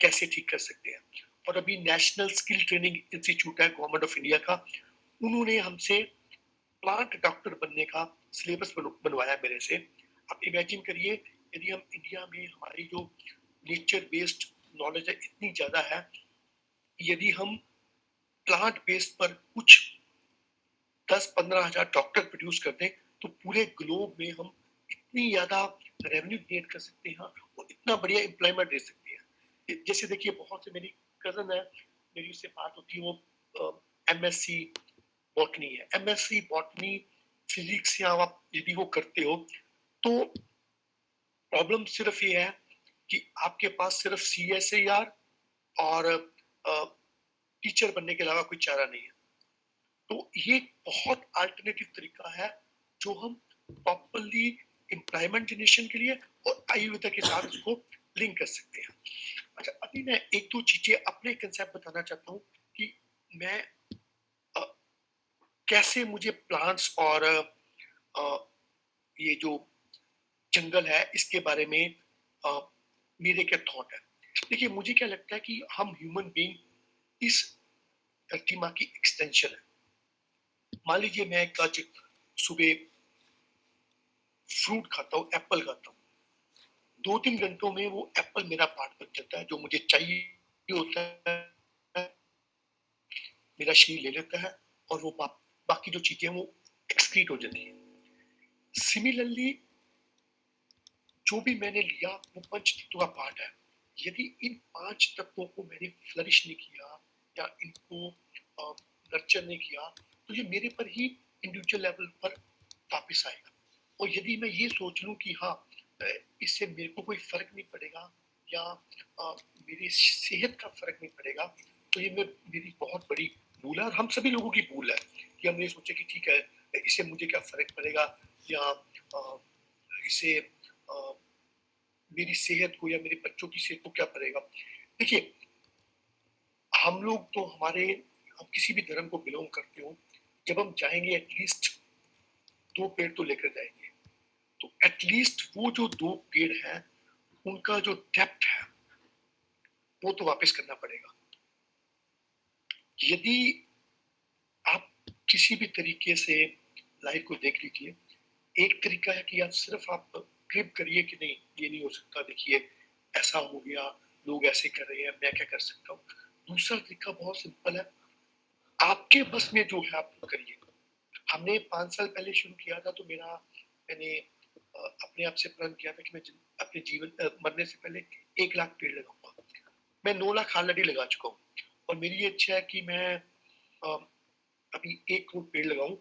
कैसे ठीक कर सकते हैं। और अभी नेशनल स्किल ट्रेनिंग इंस्टीट्यूट है गवर्नमेंट ऑफ इंडिया का, उन्होंने हमसे प्लांट डॉक्टर बनने का सिलेबस बनवाया मेरे से। आप इमेजिन करिए, यदि हम इंडिया में हमारी जो नेचर बेस्ड नॉलेज है इतनी ज्यादा है, यदि हम प्लांट बेस्ड पर कुछ 10-15 हजार डॉक्टर प्रोड्यूस करते हैं तो पूरे ग्लोब में हम इतनी ज्यादा रेवेन्यू क्रिएट कर सकते हैं और इतना बढ़िया एम्प्लॉयमेंट दे सकते हैं। जैसे देखिए बहुत से मेरी कजन है, मेरी उससे बात होती है, वो एमएससी बॉटनी है, एमएससी बॉटनी फिजिक्स या आप यदि वो करते हो तो प्रॉब्लम सिर्फ ये है कि आपके पास सिर्फ CSIR और टीचर बनने के अलावा कोई चारा नहीं है। तो ये बहुत अल्टरनेटिव तरीका है जो हम प्रॉपरली एम्प्लॉयमेंट जनरेशन के लिए और आयुर्वेदा के साथ उसको लिंक कर सकते हैं। अच्छा, अभी मैं एक दो चीजें अपने कंसेप्ट बताना चाहता हूँ कि मैं कैसे मुझे प्लांट्स और ये जो जंगल है इसके बारे में मेरे क्या थॉट है। देखिए, मुझे क्या लगता है कि हम ह्यूमन बीइंग इस धरती माँ की एक्सटेंशन है। मान लीजिए मैं आज सुबह फ्रूट खाता हूँ, एप्पल खाता हूँ, 2-3 घंटों में वो एप्पल मेरा पार्ट बन जाता है, जो मुझे चाहिए होता है मेरा शरीर ले लेता है और वो बाकी जो चीजें वो एक्सक्रीट हो जाती है। सिमिलरली जो भी मैंने लिया वो पंच तत्वों का पार्ट है। यदि इन 5 तत्वों को मैंने फ्लरिश नहीं किया या इनको नर्चर नहीं किया तो ये मेरे पर ही इंडिविजुअल लेवल पर वापिस आएगा। और यदि मैं ये सोच लूं कि हाँ इससे मेरे को कोई फर्क नहीं पड़ेगा या मेरी सेहत का फर्क नहीं पड़ेगा, तो ये मेरी बहुत बड़ी भूल है और हम सभी लोगों की भूल है कि हम ये सोचे कि ठीक है इससे मुझे क्या फर्क पड़ेगा या इससे मेरी सेहत को या मेरे बच्चों की सेहत को क्या पड़ेगा। देखिए, हम लोग तो हम किसी भी धर्म को बिलोंग करते हो, जब हम जाएंगे एटलीस्ट 2 पेड़ तो लेकर जाएंगे। तो एटलीस्ट वो जो 2 पेड़ हैं उनका जो डेप्थ है वो तो वापस करना पड़ेगा। यदि आप किसी भी तरीके से लाइफ को देख लीजिए, एक तरीका है कि आप ग्रिप करिए कि नहीं ये नहीं हो सकता, देखिए ऐसा हो गया, लोग ऐसे कर रहे हैं, मैं क्या कर सकता हूँ। दूसरा तरीका बहुत सिंपल है, आपके बस में जो है आप करिए। हमने 5 साल पहले शुरू किया था तो मैंने अपने आप से प्रण किया था कि मैं अपने जीवन मरने से पहले 1 लाख पेड़ लगाऊंगा। मैं 9 लाख ऑलरेडी लगा चुका हूँ और मेरी ये इच्छा है कि मैं अभी 1 करोड़ पेड़ लगाऊं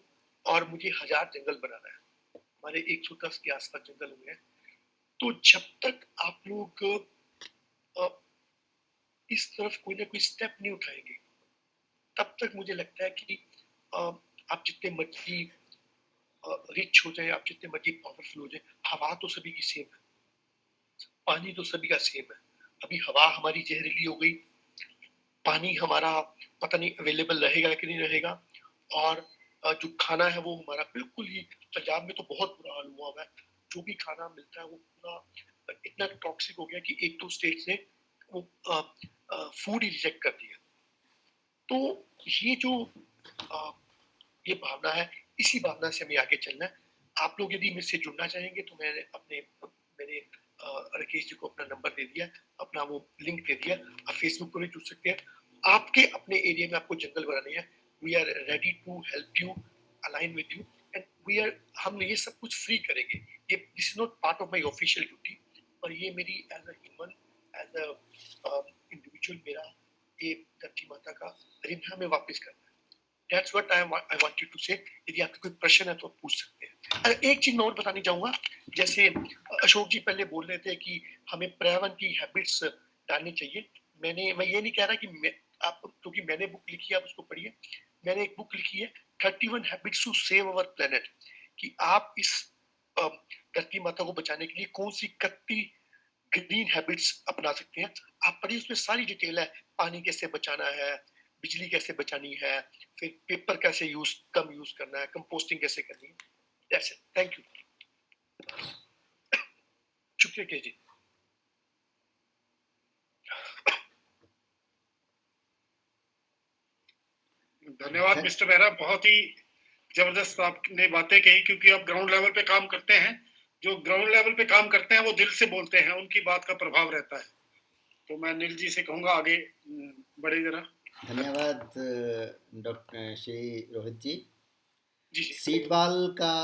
और मुझे 1000 जंगल बनाना है। हमारे 110 के आसपास जंगल हुए हैं। तो जब तक आप लोग इस तरफ कोई ना कोई स्टेप नहीं उठाएंगे तब तक मुझे लगता है कि आप जितने मर्जी रिच हो जाए, आप जितने मर्जी पावरफुल हो जाए, हवा तो सभी की सेम है, पानी तो सभी का सेम है। अभी हवा हमारी जहरीली हो गई, पानी हमारा पता नहीं अवेलेबल रहेगा कि नहीं रहेगा, और जो खाना है वो हमारा बिल्कुल ही, पंजाब में तो बहुत बुरा हाल हुआ है, जो भी खाना मिलता है वो पूरा इतना टॉक्सिक हो गया कि 1-2 स्टेट्स ने वो फूड ही रिजेक्ट कर दिया। तो ये जो ये भावना है, इसी भावना से हमें आगे चलना है। आप लोग यदि मुझसे जुड़ना चाहेंगे तो मैंने मेरे राकेश जी को अपना नंबर दे दिया, अपना वो लिंक दे दिया, आप फेसबुक पर भी जुड़ सकते हैं। आपके अपने एरिया में आपको जंगल बनाने हैं, we are ready to help you, align with you, and हम ये सब कुछ फ्री करेंगे। ये this is not part of my official duty, और ये मेरी as a human, as a individual, मेरा ये धरती माता का ऋण हमें वापस करना है। That's what I wanted to say। यदि आपके कोई प्रश्न है तो आप पूछ सकते हैं। एक चीज मैं और बतानी चाहूंगा, जैसे अशोक जी पहले बोल रहे थे कि हमें पर्यावरण की हैबिट्स डालनी चाहिए। मैं ये नहीं कह रहा कि आप, क्योंकि मैंने बुक लिखी है आप उसको पढ़िए। मैंने एक बुक लिखी है 31 habits to save our planet, कि आप इस धरती माता को बचाने के लिए कौन सी 31 ग्रीन हैबिट्स अपना सकते हैं। आप पढ़िए, उसमें सारी डिटेल है, पानी कैसे बचाना है, बिजली कैसे बचानी है, फिर पेपर कैसे कम यूज करना है, कंपोस्टिंग कैसे करनी है। That's it, thank you. शुक्रिया जी। धन्यवाद मिस्टर बेहरा, बहुत ही जबरदस्त आपने बातें कही, क्योंकि आप ग्राउंड लेवल पे काम करते हैं। जो ग्राउंड लेवल पे काम करते हैं वो दिल से बोलते हैं, उनकी बात का प्रभाव रहता है। तो मैं अनिल जी से कहूंगा आगे बढ़े जरा। धन्यवाद डॉक्टर श्री रोहित जी। जी सीड बॉल का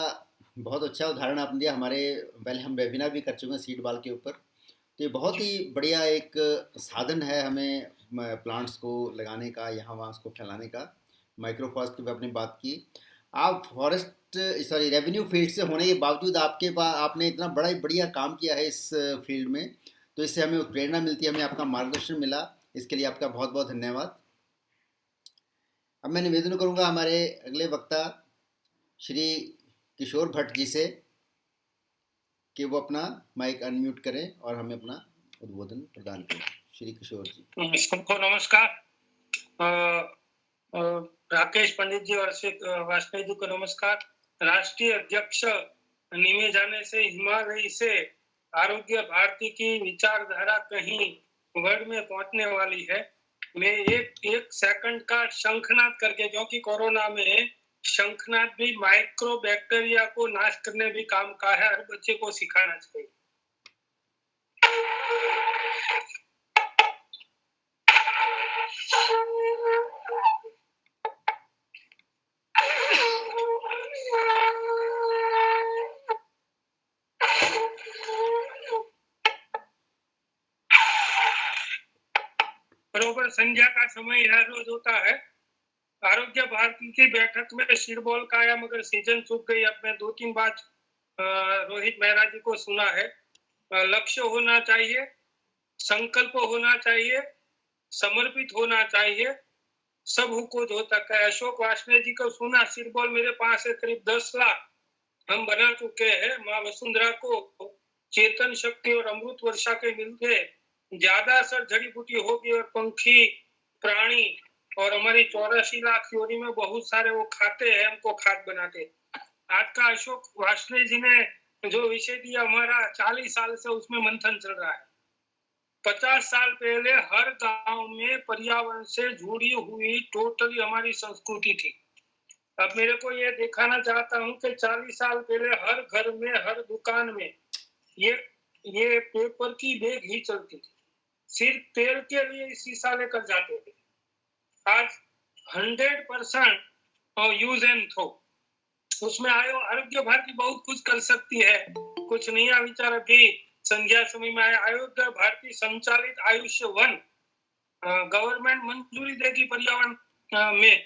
बहुत अच्छा उदाहरण आपने दिया। हमारे पहले हम वेबिनार भी कर चुके हैं सीड बॉल के ऊपर, तो ये बहुत ही बढ़िया एक साधन है हमें प्लांट्स को लगाने का, यहाँ वहाँ उसको फैलाने का। माइक्रो फॉरेस्ट की भी आपने बात की। आप रेवेन्यू फील्ड से होने के बावजूद आपने इतना बढ़िया काम किया है इस फील्ड में, तो इससे हमें प्रेरणा मिलती है, हमें आपका मार्गदर्शन मिला, इसके लिए आपका बहुत बहुत धन्यवाद। अब मैं निवेदन करूंगा हमारे अगले वक्ता श्री किशोर भट्ट जी से कि वो अपना माइक अनम्यूट करें और हमें अपना उद्बोधन प्रदान करें। श्री किशोर जी। सबको नमस्कार। राकेश पंडित जी और वाजपेयी जी को नमस्कार। राष्ट्रीय अध्यक्ष निमे जाने से हिमालय से आरोग्य भारती की विचारधारा कहीं वर्ल्ड में पहुंचने वाली है। मैं एक सेकंड का शंखनाद करके, क्योंकि कोरोना में शंखनाद भी माइक्रो बैक्टीरिया को नाश करने भी काम का है, हर बच्चे को सिखाना चाहिए। बरोबर संध्या का समय हर रोज होता है। आरोग्य भारती की बैठक में शिरबोल का आया, मगर सीजन चूक गई। अब मैं 2-3 बार रोहित मेहरा जी को सुना है। लक्ष्य होना चाहिए, संकल्प होना चाहिए, समर्पित होना चाहिए, सब कुछ हो सकता है। अशोक वाजपेयी जी को सुना, शिरबोल मेरे पास है, करीब 10 लाख हम बना चुके हैं। माँ वसुंधरा को चेतन शक्ति और अमृत वर्षा के मिलते ज्यादा असर जड़ी बूटी होगी, और पंखी प्राणी और हमारी 84 लाख योनि में बहुत सारे वो खाते हैं, हमको खाद बनाते। आज का अशोक वाजपेयी जी ने जो विषय दिया हमारा 40 साल से उसमें मंथन चल रहा है। 50 साल पहले हर गांव में पर्यावरण से जुड़ी हुई टोटली हमारी संस्कृति थी। अब मेरे को ये दिखाना चाहता हूँ कि 40 साल पहले हर घर में, हर दुकान में ये पेपर की बैग ही चलती थी। सिर्फ तेल के लिए शीशा लेकर जाते थे। आज 100% यूज एंड थ्रो। उसमें आरोग्य भारती बहुत कुछ कर सकती है। कुछ नया विचार अभी संध्या समय में आया। आरोग्य भारती संचालित आयुष्य वन गवर्नमेंट मंजूरी देगी पर्यावरण में।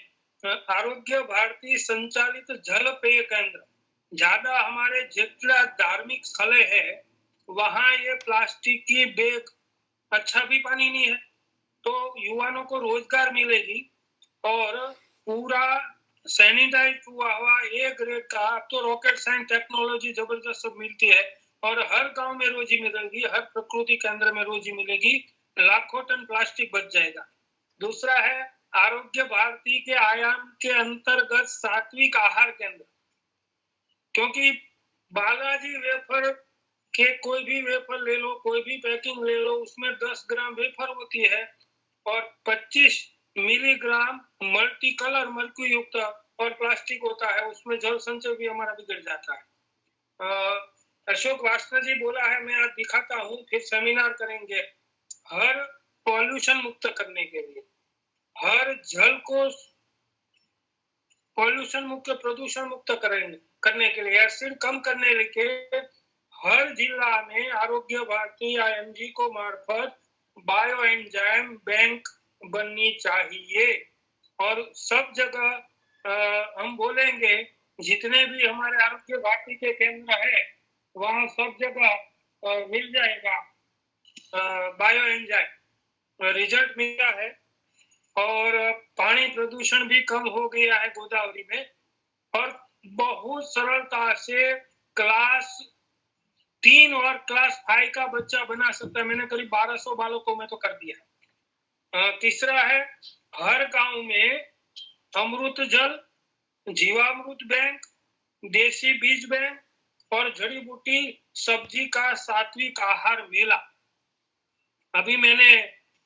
आरोग्य भारती संचालित जल पेय केंद्र, ज्यादा हमारे जितना धार्मिक स्थल है वहां ये प्लास्टिक की बैग, अच्छा भी पानी नहीं है, तो युवाओं को रोजगार मिलेगी। और पूरा सैनिटाइज हुआ हुआ एक ग्रेड का, अब तो रॉकेट साइंस टेक्नोलॉजी जबरदस्त सब मिलती है, और हर गांव में रोजी मिलेगी, हर प्रकृति केंद्र में रोजी मिलेगी। लाखों टन प्लास्टिक बच जाएगा। दूसरा है आरोग्य भारती के आयाम के अंतर्गत सात्विक आहार केंद्र, क्योंकि बालाजी वेफर के कोई भी वेफर ले लो, कोई भी पैकिंग ले लो, उसमें 10 ग्राम वेफर होती है और 25 मिलीग्राम मल्टी कलर मर्क्यूरी युक्त और प्लास्टिक होता है। उसमें जल संचय भी हमारा बिगड़ जाता है। अशोक वाजपेयी जी बोला है, मैं आज दिखाता हूँ, फिर सेमिनार करेंगे हर पॉल्यूशन मुक्त करने के लिए, हर जल को पॉल्यूशन मुक्त, प्रदूषण मुक्त करने के लिए, एसिड कम करने के हर जिला में आरोग्य भारती आईएमजी को मार्फत बायो एंजाइम बैंक बननी चाहिए। और सब जगह हम बोलेंगे, जितने भी हमारे आरोग्य भारती के केंद्र है वहां सब जगह मिल जाएगा बायो एंजाइम। रिजल्ट मिला है और पानी प्रदूषण भी कम हो गया है गोदावरी में, और बहुत सरलता से क्लास 3 और क्लास 5 का बच्चा बना सकता है। मैंने करीब 1200 बालकों में तो कर दिया। तीसरा है हर गांव में अमृत जल, जीवामृत बैंक, देसी बीज बैंक और जड़ी बूटी सब्जी का सात्विक आहार मेला। अभी मैंने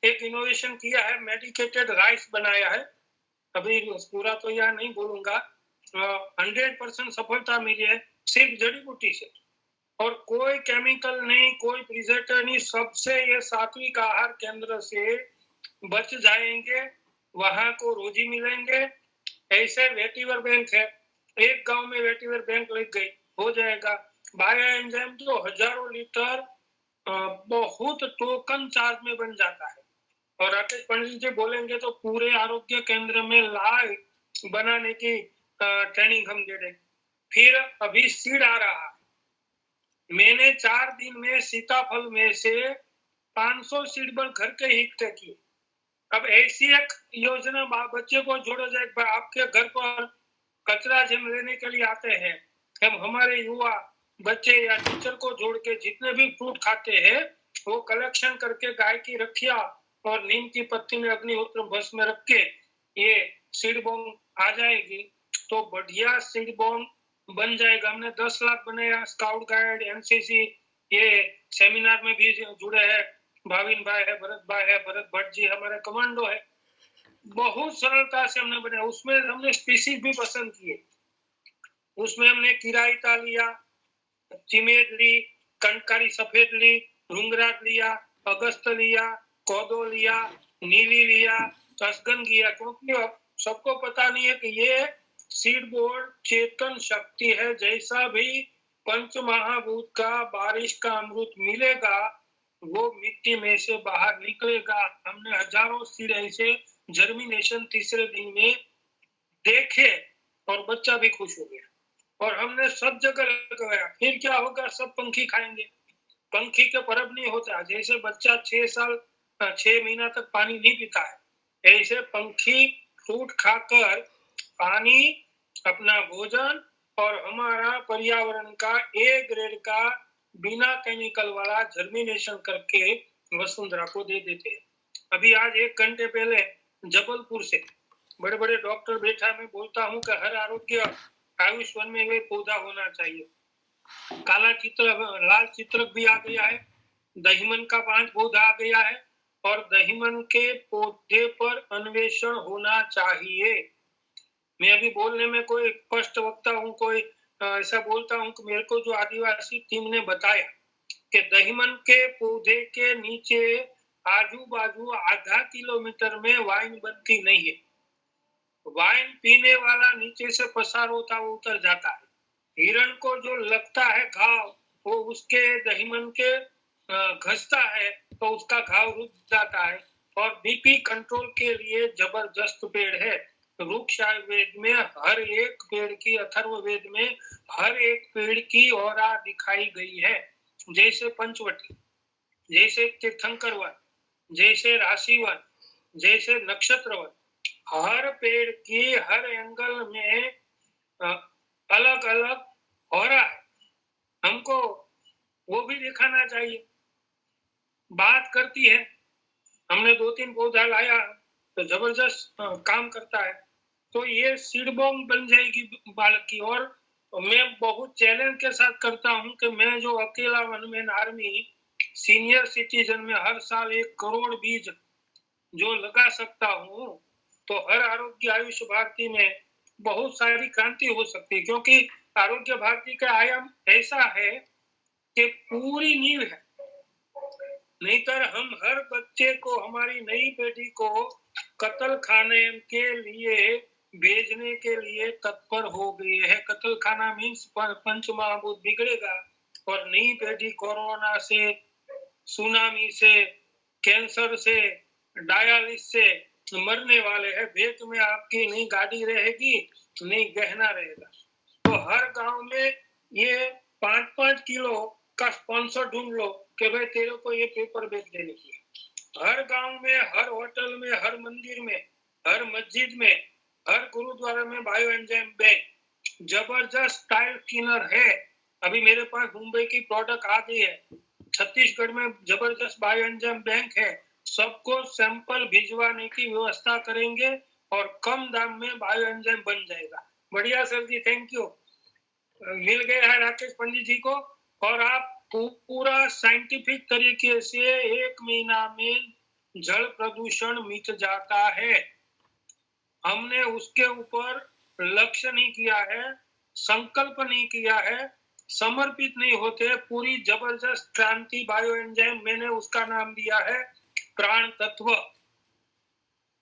एक इनोवेशन किया है, मेडिकेटेड राइस बनाया है। अभी पूरा तो यह नहीं बोलूंगा, 100% सफलता मिली है सिर्फ जड़ी बूटी से, और कोई केमिकल नहीं, कोई प्रिजर्वेटिव नहीं। सबसे ये सात्विक आहार केंद्र से बच जाएंगे, वहां को रोजी मिलेंगे। ऐसे वेटिवर बैंक है, एक गांव में वेटिवर बैंक लग गई, हो जाएगा। बायो एंजाइम जो हजारों लीटर बहुत टोकन चार्ज में बन जाता है। और राकेश पंडित जी बोलेंगे तो पूरे आरोग्य केंद्र में लाइव बनाने की ट्रेनिंग हम दे देंगे। फिर अभी सीड आ रहा है, मैंने 4 दिन में सीताफल में से 500 सीड बल घर के ही इकट्ठे किए। अब ऐसी एक योजना बच्चे को जोड़ा जाए, आपके घर पर कचरा जम लेने के लिए आते हैं, हम हमारे युवा बच्चे या टीचर को जोड़ के जितने भी फ्रूट खाते हैं वो कलेक्शन करके गाय की रखिया और नीम की पत्ती में अग्निहोत्र भस्म में रख के ये सीड बॉम्ब आ जाएगी तो बढ़िया सीड बॉम्ब बन जाएगा। हमने 10 लाख बनाया, स्काउट गाइड, एनसीसी, ये सेमिनार में भी जुड़े हैं, भाविन भाई है, भरत भाई है, भरत भट्ट जी हमारे कमांडो है, बहुत सरलता से हमने बनाया। उसमें हमने स्पीसीज भी पसंद किए, उसमें हमने किराइता लिया, चिमेट ली, कंटकारी सफेद ली, रुंगराज लिया, अगस्त लिया, कोदो लिया, नीली लिया, कसगन लिया, क्योंकि अब सबको पता नहीं है कि ये सीड बोर्ड चेतन शक्ति है। जैसा भी पंच महाभूत का बारिश का अमृत मिलेगा वो मिट्टी में से बाहर निकलेगा। हमने हजारों सीड ऐसे जर्मिनेशन तीसरे दिन में देखे और बच्चा भी खुश हो गया और हमने सब जगह लगाया। फिर क्या होगा, सब पंखी खाएंगे, पंखी के परब नहीं होता। जैसे बच्चा 6 महीना तक पानी नहीं पीता है, ऐसे पंखी फ्रूट खाकर पानी, अपना भोजन और हमारा पर्यावरण का ए ग्रेड का बिना केमिकल वाला जर्मिनेशन करके वसुंधरा को दे देते हैं। अभी आज 1 घंटे पहले जबलपुर से बड़े बड़े डॉक्टर बैठा, मैं बोलता हूँ कि हर आरोग्य आयुष वन में वे पौधा होना चाहिए। काला चित्र, लाल चित्रक भी आ गया है, दहीमन का 5 पौधा आ गया है और दहीमन के पौधे पर अन्वेषण होना चाहिए। मैं अभी बोलने में कोई स्पष्ट वक्ता हूँ, कोई ऐसा बोलता हूँ कि मेरे को जो आदिवासी टीम ने बताया कि दहीमन के पौधे के नीचे आजू बाजू आधा किलोमीटर में वाइन बनती नहीं है। वाइन पीने वाला नीचे से पसार होता वो उतर जाता है। हिरण को जो लगता है घाव वो उसके दहीमन के घसता है तो उसका घाव रुक जाता है। और बीपी कंट्रोल के लिए जबरदस्त पेड़ है। वृक्ष आयुर्वेद में हर एक पेड़ की, अथर्ववेद में हर एक पेड़ की औरा दिखाई गई है। जैसे पंचवटी, जैसे तीर्थंकर वन, जैसे राशि वन, जैसे नक्षत्र वन, हर पेड़ की हर एंगल में अलग अलग औरा है। हमको वो भी दिखाना चाहिए। बात करती है, हमने 2-3 पौधा लाया तो जबरदस्त काम करता है। तो ये सीड बॉम्ब बन जाएगी बालक की। और मैं बहुत चैलेंज के साथ करता हूँ कि मैं जो अकेला one man army senior citizen में हर साल 1 करोड़ बीज जो लगा सकता हूँ तो हर आरोग्य आयुष भारती में बहुत सारी क्रांति हो सकती है। क्योंकि आरोग्य भारती का आयाम ऐसा है कि पूरी नींव है। नहीं तो हम हर बच्चे को, हमारी नई पीढ़ी को कत्ल खाने के लिए भेजने के लिए तत्पर हो गए हैं। कत्ल खाना मीन्स पंच महाभूत बिगड़ेगा और नई पीढ़ी कोरोना से, सुनामी से, कैंसर से, डायलिसिस से मरने वाले हैं। भेंट में आपकी नहीं गाड़ी रहेगी, नहीं गहना रहेगा। तो हर गांव में ये 5-5 किलो का स्पॉन्सर ढूंढ लो कि भाई तेरे को ये पेपर बेच देने की। हर गांव में, हर होटल में, हर मंदिर में, हर मस्जिद में, हर गुरुद्वारा में बायो एंजाइम बैंक जबरदस्त टाइल क्लीनर है। अभी मेरे पास मुंबई की प्रोडक्ट आ गई है। छत्तीसगढ़ में जबरदस्त बायो एंजाइम बैंक है। सबको सैंपल भिजवाने की व्यवस्था करेंगे और कम दाम में बायो एंजाइम बन जाएगा। बढ़िया सर जी, थैंक यू। मिल गया है राकेश पंडित जी को। और आप पूरा साइंटिफिक तरीके से 1 महीना में जल प्रदूषण मिट जाता है। हमने उसके ऊपर लक्ष्य नहीं किया है, संकल्प नहीं किया है, समर्पित नहीं होते। पूरी जबरदस्त क्रांति बायो एंजाइम, मैंने उसका नाम दिया है प्राण तत्व।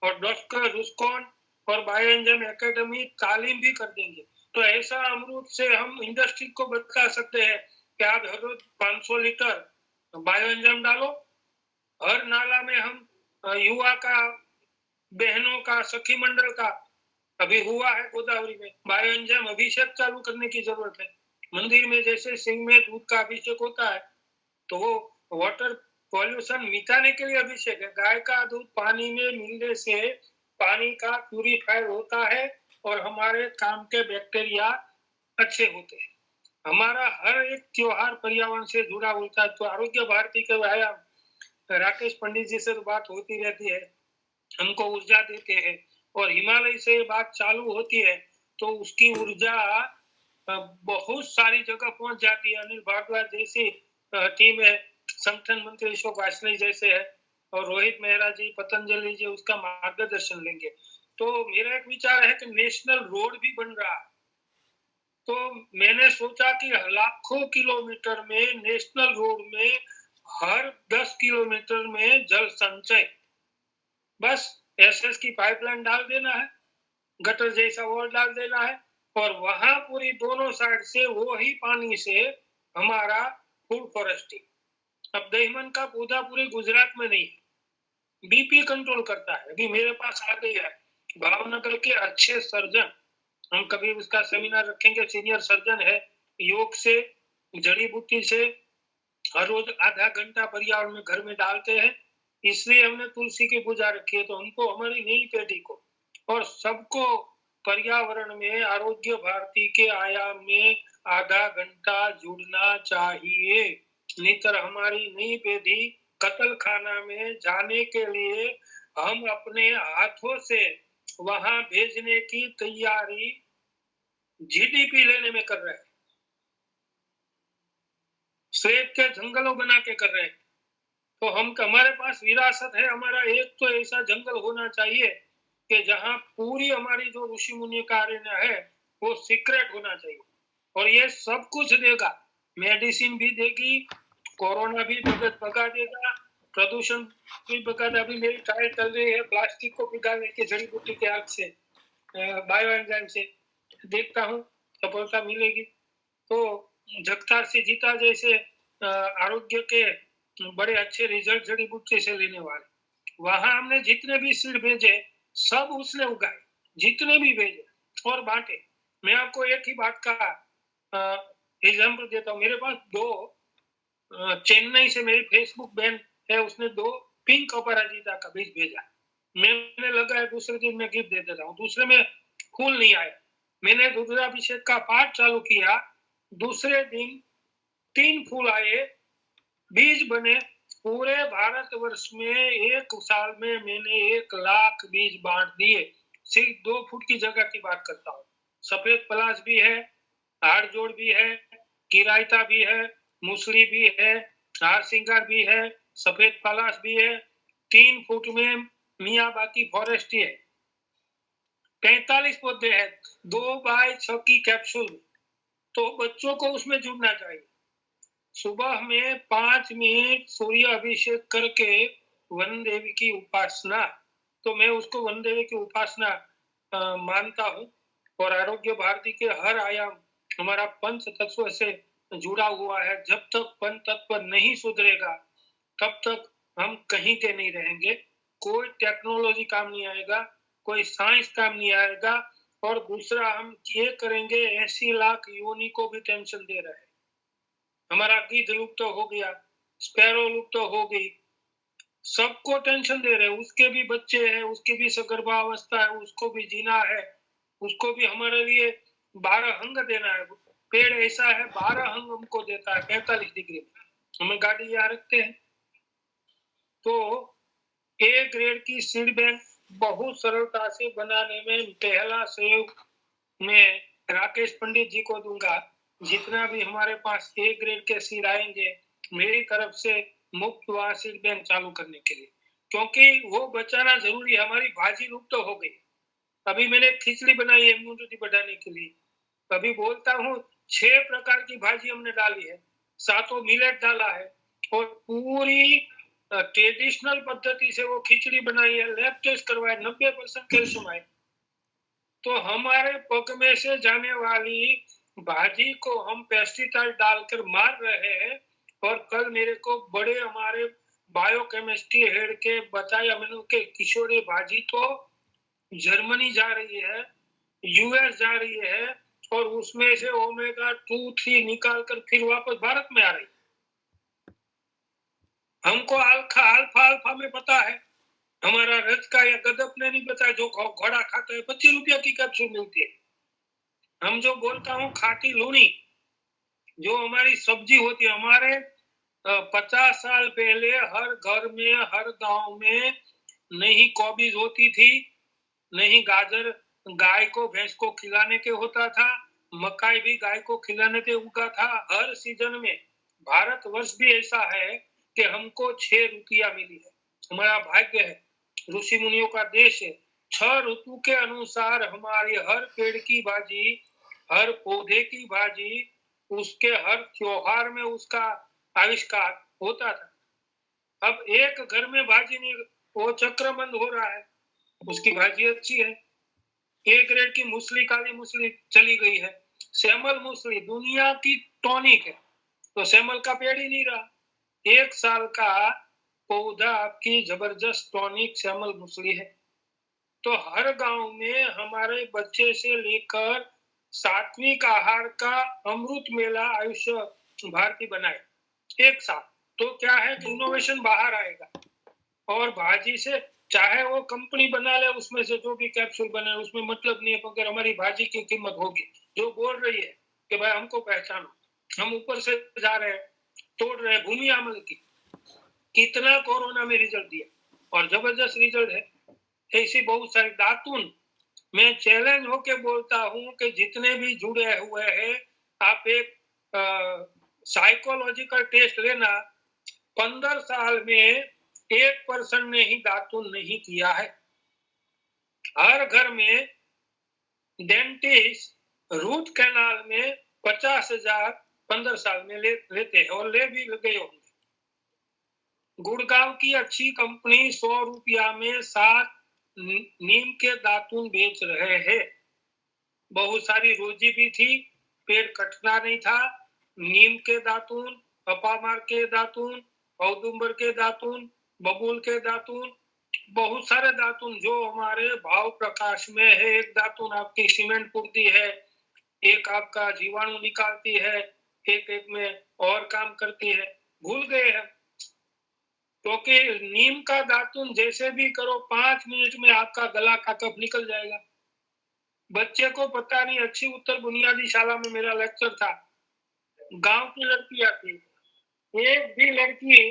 और डॉक्टर रुस्कॉन और बायो एंजाइम एकेडमी तालीम भी कर देंगे। तो ऐसा अमृत से हम इंडस्ट्री को बता सकते हैं कि आप हर रोज 500 लीटर बायो एंजाइम डालो। हर नाला में हम युवा का, बहनों का, सखी मंडल का, अभी हुआ है गोदावरी में बायो एंजाइम अभिषेक चालू करने की जरूरत है। मंदिर में जैसे सिंह में दूध का अभिषेक होता है तो वो वाटर पॉल्यूशन मिटाने के लिए अभिषेक है। गाय का दूध पानी में मिलने से पानी का प्यूरिफायर होता है और हमारे काम के बैक्टीरिया अच्छे होते हैं। हमारा हर एक त्योहार पर्यावरण से जुड़ा होता है। तो आरोग्य भारती के व्यायाम राकेश पंडित जी से तो बात होती रहती है, हमको ऊर्जा देते हैं, और हिमालय से बात चालू होती है तो उसकी ऊर्जा बहुत सारी जगह पहुंच जाती है। अनिल भारद्वाज जैसी टीम है, संगठन मंत्री अशोक वाजपेयी जैसे है, और रोहित मेहरा जी, पतंजलि जी उसका मार्गदर्शन लेंगे। तो मेरा एक विचार है कि नेशनल रोड भी बन रहा है। तो मैंने सोचा कि लाखों किलोमीटर में नेशनल रोड में हर 10 किलोमीटर में जल संचय, बस एसएस की पाइपलाइन डाल देना है, गटर जैसा वॉल डाल देना है, और वहां पूरी दोनों साइड से वो ही पानी से हमारा फूड फॉरेस्टिंग। अब दहीमन का पौधा पूरे गुजरात में नहीं है, बीपी कंट्रोल करता है। अभी मेरे पास आ गया है भावनगर के अच्छे सर्जन, हम कभी उसका सेमिनार रखेंगे, सीनियर सर्जन है, योग से, जड़ी बूटी से हर रोज आधा घंटा पर्यावरण में घर में डालते हैं। इसलिए हमने तुलसी की पूजा रखी है। तो हमको, हमारी नई पीढ़ी को और सबको पर्यावरण में आरोग्य भारती के आयाम में आधा घंटा जुड़ना चाहिए। नहीं तो हमारी नई पीढ़ी कत्ल खाना में जाने के लिए हम अपने हाथों से वहां भेजने की तैयारी जीडीपी लेने में कर रहे हैं, सेब के जंगलों बना के कर रहे हैं। तो हम, हमारे पास विरासत है, हमारा एक तो ऐसा जंगल होना चाहिए कि जहां पूरी हमारी जो ऋषि मुनि का अरण्य है वो सीक्रेट होना चाहिए, और ये सब कुछ देगा, मेडिसिन भी देगी, कोरोना भी भगा देगा, प्रदूषण भी भगा देगा। अभी मेरी ट्रायल चल रही है प्लास्टिक को पिघालने की जड़ी बूटी के आग से, बायो एंजाइम से, देखता हूँ सफलता मिलेगी। तो जगतार से जीता जैसे आरोग्य के बड़े अच्छे रिजल्ट जड़ी बूटी से लेने वाले, वहां हमने जितने भी सीड भेजे सब उसने उगाए, जितने भी भेजे और बांटे। मैं आपको एक ही बात का एग्जाम्पल देता हूँ। मेरे पास दो चेन्नई से मेरी फेसबुक बहन है, उसने 2 पिंक अपराजिता का बीज भेजा, मैंने लगाया, दूसरे दिन मैं गिफ्ट दे देता हूँ, दूसरे में फूल नहीं आया। मैंने रुद्राभिषेक का पाठ चालू किया, दूसरे दिन 3 फूल आए, बीज बने। पूरे भारतवर्ष में एक साल में मैंने 1 लाख बीज बांट दिए। सिर्फ 2 फुट की जगह की बात करता हूँ। सफेद पलाश भी है, हाड़ जोड़ भी है, किरायता भी है, मूसली भी है, हार सिंगार भी है, सफेद पलाश भी है। 3 फुट में मियाबाकी फॉरेस्ट है, 45 पौधे हैं, 2x6 की कैप्सूल। तो बच्चों को उसमें जुड़ना चाहिए। सुबह में 5 मिनट सूर्य अभिषेक करके वन देवी की उपासना, तो मैं उसको वन देवी की उपासना मानता हूँ। और आरोग्य भारती के हर आयाम हमारा पंच तत्व से जुड़ा हुआ है। जब तक पंच तत्व नहीं सुधरेगा तब तक हम कहीं के नहीं रहेंगे। कोई टेक्नोलॉजी काम नहीं आएगा, कोई साइंस काम नहीं आएगा। और दूसरा, हम ये करेंगे, 80 लाख योनि को भी टेंशन दे रहे हैं। हमारा गिद्ध लुप्त तो हो गया, स्पैरो लुप्त तो हो गई, सबको टेंशन दे रहे हैं। उसके भी बच्चे हैं, उसकी भी सगर्भावस्था है, उसको भी जीना है, उसको भी हमारे लिए 12 अंग देना है। पेड़ ऐसा है 12 अंग हमको देता है 45 डिग्री में, हमें गाड़ी यहाँ रखते हैं। तो ए ग्रेड की सीड बैंक बहुत सरलता से बनाने में पहला सहयोग मैं राकेश पंडित जी को दूंगा। जितना भी हमारे पास ए ग्रेड के सीड आएंगे मेरी तरफ से मुफ्त वहां सीड बैंक चालू करने के लिए, क्योंकि वो बचाना जरूरी है। हमारी भाजी लुप्त तो हो गई। अभी मैंने खिचड़ी बनाई है इम्यूनिटी बढ़ाने के लिए। अभी बोलता हूँ 6 प्रकार की भाजी हमने डाली है, 7 मिलेट डाला है, और पूरी ट्रेडिशनल पद्धति से वो खिचड़ी बनाई है, लैब टेस्ट करवाए, 90% कैल्शियम आए। तो हमारे पग में से जाने वाली भाजी को हम पेस्टिसाइड डालकर मार रहे हैं। और कल मेरे को बड़े हमारे बायोकेमिस्ट्री हेड के बताया मैंने कि किशोरी भाजी तो जर्मनी जा रही है, यूएस जा रही है, और उसमें से ओमेगा 2, 3 निकाल कर फिर वापस भारत में आ रही है। हमको अल्फा में पता है, हमारा रज का या गदप ने नहीं पता। जो घोड़ा खाता है 25 रुपया की कैप्सूल मिलती है। हम जो बोलता हूँ खाटी लूनी, जो हमारी सब्जी होती है, हमारे 50 साल पहले हर घर में, हर गांव में नहीं कॉबीज होती थी, नहीं गाजर गाय को भैंस को खिलाने के होता था, मकाई भी गाय को खिलाने के उगा था। हर सीजन में भारतवर्ष भी ऐसा है कि हमको 6 ऋतुएं मिली है। हमारा भाग्य है, ऋषि मुनियों का देश है। 6 ऋतु के अनुसार हमारी हर पेड़ की भाजी, हर पौधे की भाजी, उसके हर त्योहार में उसका आविष्कार होता था। अब एक घर में भाजी नहीं, वो चक्रमंद हो रहा है, उसकी भाजी अच्छी है। एक ग्रेड की मूसली, काली मूसली चली गई है। सेमल मूसली दुनिया की टॉनिक है, तो सेमल का पेड़ ही नहीं रहा। 1 साल का पौधा आपकी जबरदस्त टॉनिक सेमल मूसली है। तो हर गांव में हमारे बच्चे से लेकर सात्विक आहार का अमृत मेला आयुष्य भारती बनाए 1 साल। तो क्या है कि इनोवेशन बाहर आएगा। और भाजी से चाहे वो कंपनी बना ले, उसमें से जो भी कैप्सूल बने उसमें मतलब नहीं है, मगर हमारी भाजी की कीमत होगी। जो बोल रही है कि भाई हमको पहचानो, हम ऊपर से जा रहे हैं, तोड़ रहे हैं भूमि अमल की। कितना कोरोना में रिजल्ट दिया और जबरदस्त रिजल्ट है। ऐसी बहुत सारी दातुन, मैं चैलेंज होके बोलता हूं कि जितने भी जुड़े हुए हैं, आप एक साइकोलॉजिकल टेस्ट लेना। 15 साल में 1% ने ही दातुन नहीं किया है। हर घर में डेंटिस्ट रूट कैनाल में 50,000 15 साल में लेते हैं और ले भी गए होंगे। गुड़गांव की अच्छी कंपनी 100 रुपया में 7 नीम के दातुन बेच रहे हैं। बहुत सारी रोजी भी थी, पेड़ कटना नहीं था। नीम के दातुन, अपामार के दातुन, औदुंबर के दातुन, बबूल के दातुन, बहुत सारे दातुन जो हमारे भाव प्रकाश में है। एक दातुन आपकी सीमेंट पुड़ती है, एक आपका जीवाणु निकालती है, एक में और काम करती है। भूल गए हैं क्योंकि नीम का दातुन जैसे भी करो 5 मिनट में आपका गला का कफ निकल जाएगा। बच्चे को पता नहीं। अच्छी उत्तर बुनियादी शाला में मेरा लेक्चर था, गांव की लड़कियां थी, एक भी लड़की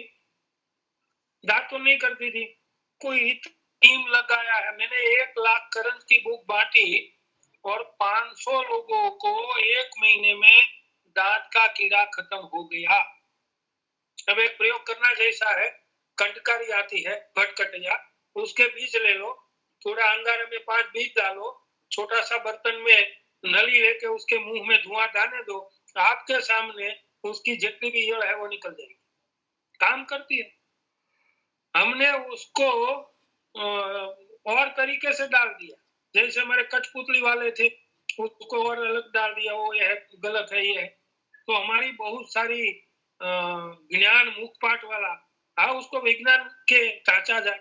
दातुन नहीं करती थी। कोई टीम लगाया है, मैंने 1 लाख करंट की बुक बांटी और 500 लोगों को 1 महीने में दांत का कीड़ा खत्म हो गया। अब एक प्रयोग करना जैसा है, कंटकारी आती है भटकटिया, उसके बीज ले लो, थोड़ा अंगारे में 5 बीज डालो, छोटा सा बर्तन में नली लेके उसके मुंह में धुआं डालने दो, आपके सामने उसकी जितनी भी ईयड़ है वो निकल जाएगी। काम करती है। हमने उसको और तरीके से डाल दिया, जैसे हमारे कठपुतली वाले थे, उसको और अलग डाल दिया, वो ये है गलत है ये है। तो हमारी बहुत सारी ज्ञान मुखपाट वाला, हाँ उसको विज्ञान के चाचा जाए।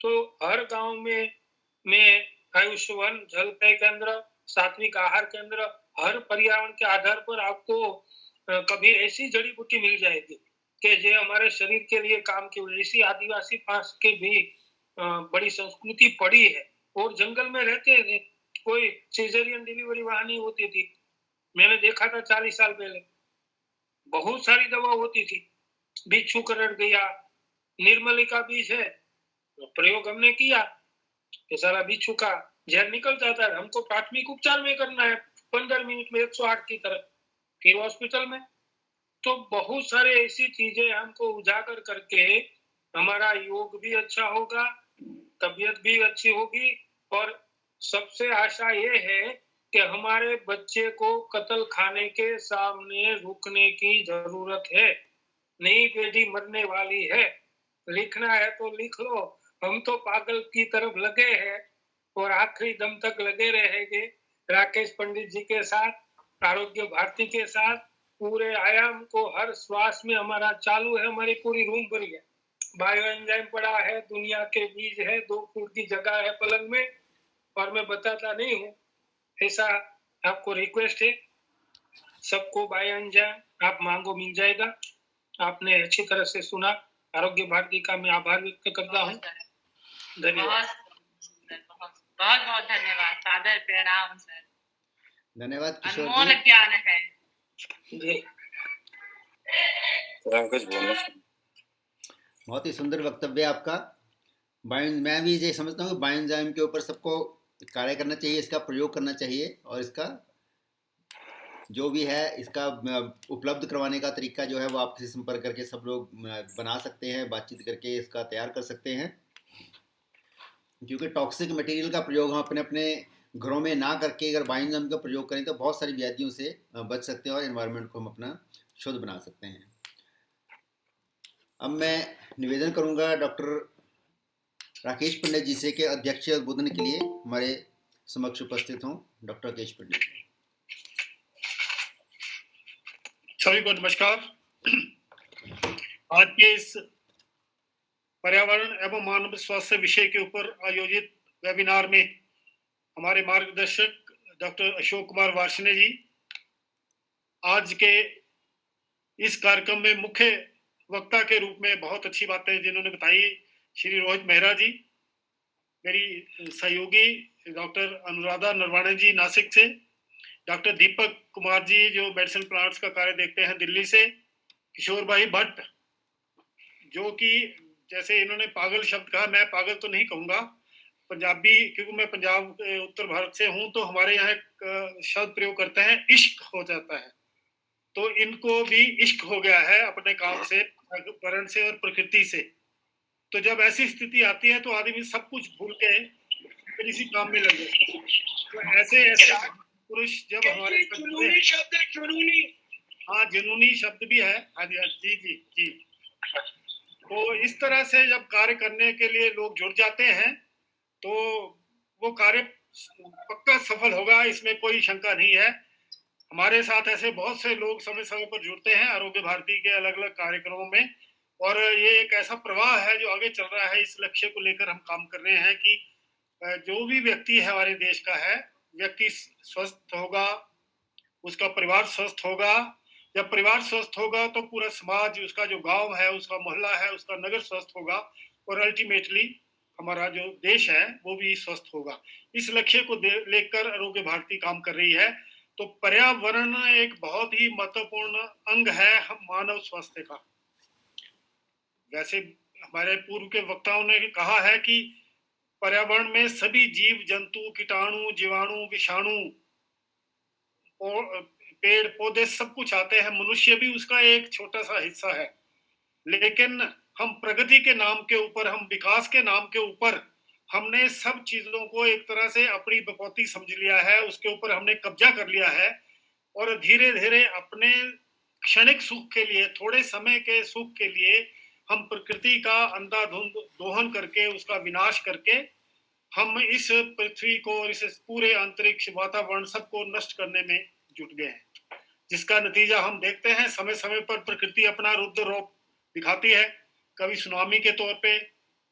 तो हर गांव में आयुष्मान जलपेय केंद्र, सात्विक आहार केंद्र, हर पर्यावरण के आधार पर आपको कभी ऐसी जड़ी बूटी मिल जाएगी कि जो हमारे शरीर के लिए काम की। इसी आदिवासी पास के भी बड़ी संस्कृति पड़ी है और जंगल में रहते थे। कोई सीजरियन डिलीवरी वहां नहीं होती थी, मैंने देखा था 40 साल पहले। बहुत सारी दवा होती थी। बिच्छू करड़ गया, निर्मली का बीज है, प्रयोग हमने किया कि सारा बिच्छू का जहर निकल जाता है। हमको प्राथमिक उपचार में करना है 15 मिनट में 108 की तरह, फिर हॉस्पिटल में। तो बहुत सारे ऐसी चीजें हमको उजागर करके हमारा योग भी अच्छा होगा, तबीयत भी अच्छी होगी। और सबसे आशा ये है कि हमारे बच्चे को कत्ल खाने के सामने रुकने की जरूरत है। नई पीढ़ी मरने वाली है, लिखना है तो लिख लो। हम तो पागल की तरफ लगे हैं और आखिरी दम तक लगे रहेंगे। राकेश पंडित जी के साथ, आरोग्य भारती के साथ, पूरे आयाम को हर श्वास में हमारा चालू है। हमारी पूरी रूम भरी है, बायो एंजाइम पड़ा है, दुनिया के बीज है, 2 फुट की जगह है पलंग में, और मैं बताता नहीं हूँ। ऐसा आपको रिक्वेस्ट है, सबको बायो एंजाइम आप मांगो, मिल जाएगा। आपने अच्छी तरह से सुना, आरोग्य भारती का मैं आभार व्यक्त करता हूँ। धन्यवाद। बहुत बहुत धन्यवाद। सादर प्रणाम सर। धन्यवाद किशोर अनमोल जी। ज्ञान है जी। बहुत ही सुंदर वक्तव्य आपका। मैं भी ये समझता हूँ कि बायोएंजाइम के ऊपर सबको कार्य करना चाहिए, इसका प्रयोग करना चाहिए, और इसका जो भी है इसका उपलब्ध करवाने का तरीका जो है वो आपसे संपर्क करके सब लोग बना सकते हैं, बातचीत करके इसका तैयार कर सकते हैं। क्योंकि टॉक्सिक मटेरियल का प्रयोग हम अपने अपने घरों में ना करके अगर बायोएंजाइम का प्रयोग करें तो बहुत सारी व्याधियों से बच सकते हैं और एनवायरनमेंट को हम अपना शुद्ध बना सकते हैं। अब मैं निवेदन करूंगा डॉक्टर राकेश पंडित जी से के अध्यक्ष उद्बोधन के लिए हमारे समक्ष उपस्थित हों। डॉक्टर राकेश पंडित जी। सभी को नमस्कार। आज के इस पर्यावरण एवं मानव स्वास्थ्य विषय के ऊपर आयोजित वेबिनार में हमारे मार्गदर्शक डॉक्टर अशोक कुमार वार्ष्णेय जी आज के इस कार्यक्रम में मुख्य वक्ता के रूप में बहुत अच्छी बातें जिन्होंने बताई, श्री रोहित मेहरा जी, मेरी सहयोगी डॉक्टर अनुराधा नरवाणे जी नासिक से, डॉक्टर दीपक कुमार जी जो मेडिसिन प्लांट्स का कार्य देखते हैं दिल्ली से, किशोर भाई भट्ट जो कि जैसे इन्होंने पागल शब्द कहा, मैं पागल तो नहीं कहूंगा, पंजाबी क्योंकि मैं पंजाब उत्तर भारत से हूं तो हमारे यहाँ शब्द प्रयोग करते हैं इश्क हो जाता है, तो इनको भी इश्क हो गया है अपने काम से, पर्यावरण से और प्रकृति से। तो जब ऐसी स्थिति आती है तो आदमी सब कुछ भूल के किसी काम में लग जाता है। तो ऐसे पुरुष जब हमारे जुनूनी शब्द है, जुनूनी। हाँ, जुनूनी शब्द भी है। हाँ जी, जी जी जी। तो इस तरह से जब कार्य करने के लिए लोग जुड़ जाते हैं तो वो कार्य पक्का सफल होगा, इसमें कोई शंका नहीं है। हमारे साथ ऐसे बहुत से लोग समय समय पर जुड़ते हैं आरोग्य भारती के अलग अलग कार्यक्रमों में, और ये एक ऐसा प्रवाह है जो आगे चल रहा है। इस लक्ष्य को लेकर हम काम कर रहे हैं कि जो भी व्यक्ति है हमारे देश का है, व्यक्ति स्वस्थ होगा, उसका परिवार स्वस्थ होगा। जब परिवार स्वस्थ होगा तो पूरा समाज, उसका जो गांव है, उसका मोहल्ला है, उसका नगर स्वस्थ होगा, और अल्टीमेटली हमारा जो देश है वो भी स्वस्थ होगा। इस लक्ष्य को लेकर आरोग्य भारती काम कर रही है। तो पर्यावरण एक बहुत ही महत्वपूर्ण अंग है हम मानव स्वास्थ्य का। वैसे हमारे पूर्व के वक्ताओं ने कहा है कि पर्यावरण में सभी जीव जंतु, कीटाणु, जीवाणु, विषाणु, पेड़ पौधे सब कुछ आते हैं, मनुष्य भी उसका एक छोटा सा हिस्सा है। लेकिन हम प्रगति के नाम के ऊपर, हम विकास के नाम के ऊपर हमने सब चीजों को एक तरह से अपनी बपौती समझ लिया है, उसके ऊपर हमने कब्जा कर लिया है, और धीरे धीरे अपने क्षणिक सुख के लिए, थोड़े समय के सुख के लिए हम प्रकृति का अंधाधुंध दोहन करके, उसका विनाश करके हम इस पृथ्वी को, इस पूरे अंतरिक्ष वातावरण सबको नष्ट करने में जुट गए हैं। जिसका नतीजा हम देखते हैं, समय समय पर प्रकृति अपना रुद्र रूप दिखाती है, कभी सुनामी के तौर पे,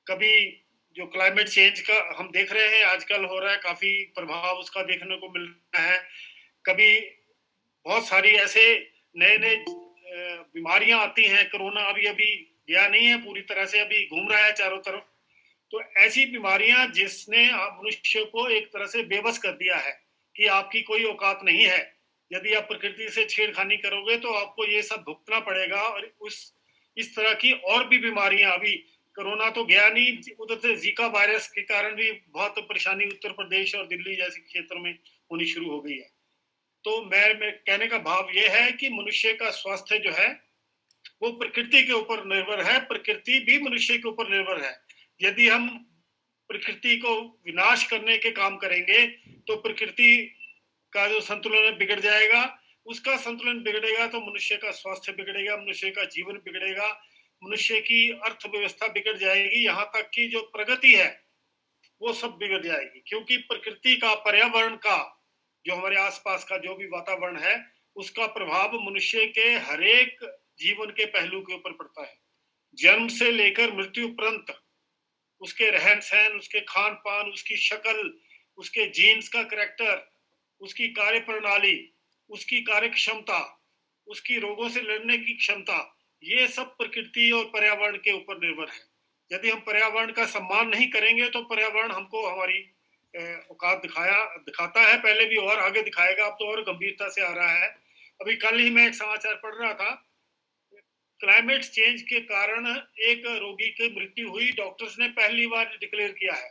कभी जो क्लाइमेट चेंज का हम देख रहे हैं आजकल हो रहा है, काफी प्रभाव उसका देखने को मिल रहा है। कभी बहुत सारी ऐसे नए नए बीमारियां आती हैं, कोरोना अभी गया नहीं है पूरी तरह से, अभी घूम रहा है चारों तरफ। तो ऐसी बीमारियां जिसने मनुष्य को एक तरह से बेबस कर दिया है कि आपकी कोई औकात नहीं है, यदि आप प्रकृति से छेड़खानी करोगे तो आपको ये सब भुगतना पड़ेगा। और इस तरह की और भी बीमारियां, अभी कोरोना तो गया नहीं, उधर से जीका वायरस के कारण भी बहुत परेशानी उत्तर प्रदेश और दिल्ली जैसे क्षेत्रों में होनी शुरू हो गई है। तो मैं कहने का भाव ये है कि मनुष्य का स्वास्थ्य जो है वो प्रकृति के ऊपर निर्भर है, प्रकृति भी मनुष्य के ऊपर निर्भर है। यदि हम प्रकृति को विनाश करने के काम करेंगे तो प्रकृति का जो संतुलन बिगड़ जाएगा, उसका संतुलन बिगड़ेगा तो मनुष्य का स्वास्थ्य बिगड़ेगा, मनुष्य का जीवन बिगड़ेगा, मनुष्य की अर्थव्यवस्था बिगड़ जाएगी, यहाँ तक कि जो प्रगति है वो सब बिगड़ जाएगी। क्योंकि प्रकृति का, पर्यावरण का, जो हमारे आसपास का जो भी वातावरण है, उसका प्रभाव मनुष्य के हर एक जीवन के पहलू के ऊपर पड़ता है। जन्म से लेकर मृत्यु पर्यंत उसके रहन सहन, उसके खान पान, उसकी शक्ल, उसके जीन्स का करैक्टर, उसकी कार्य प्रणाली, उसकी कार्य क्षमता, उसकी रोगों से लड़ने की क्षमता, ये सब प्रकृति और पर्यावरण के ऊपर निर्भर है। यदि हम पर्यावरण का सम्मान नहीं करेंगे तो पर्यावरण हमको हमारी औकात दिखाता है, पहले भी और आगे दिखाएगा, अब तो और गंभीरता से आ रहा है। अभी कल ही मैं एक समाचार पढ़ रहा था, क्लाइमेट चेंज के कारण एक रोगी की मृत्यु हुई, डॉक्टर्स ने पहली बार डिक्लेयर किया है।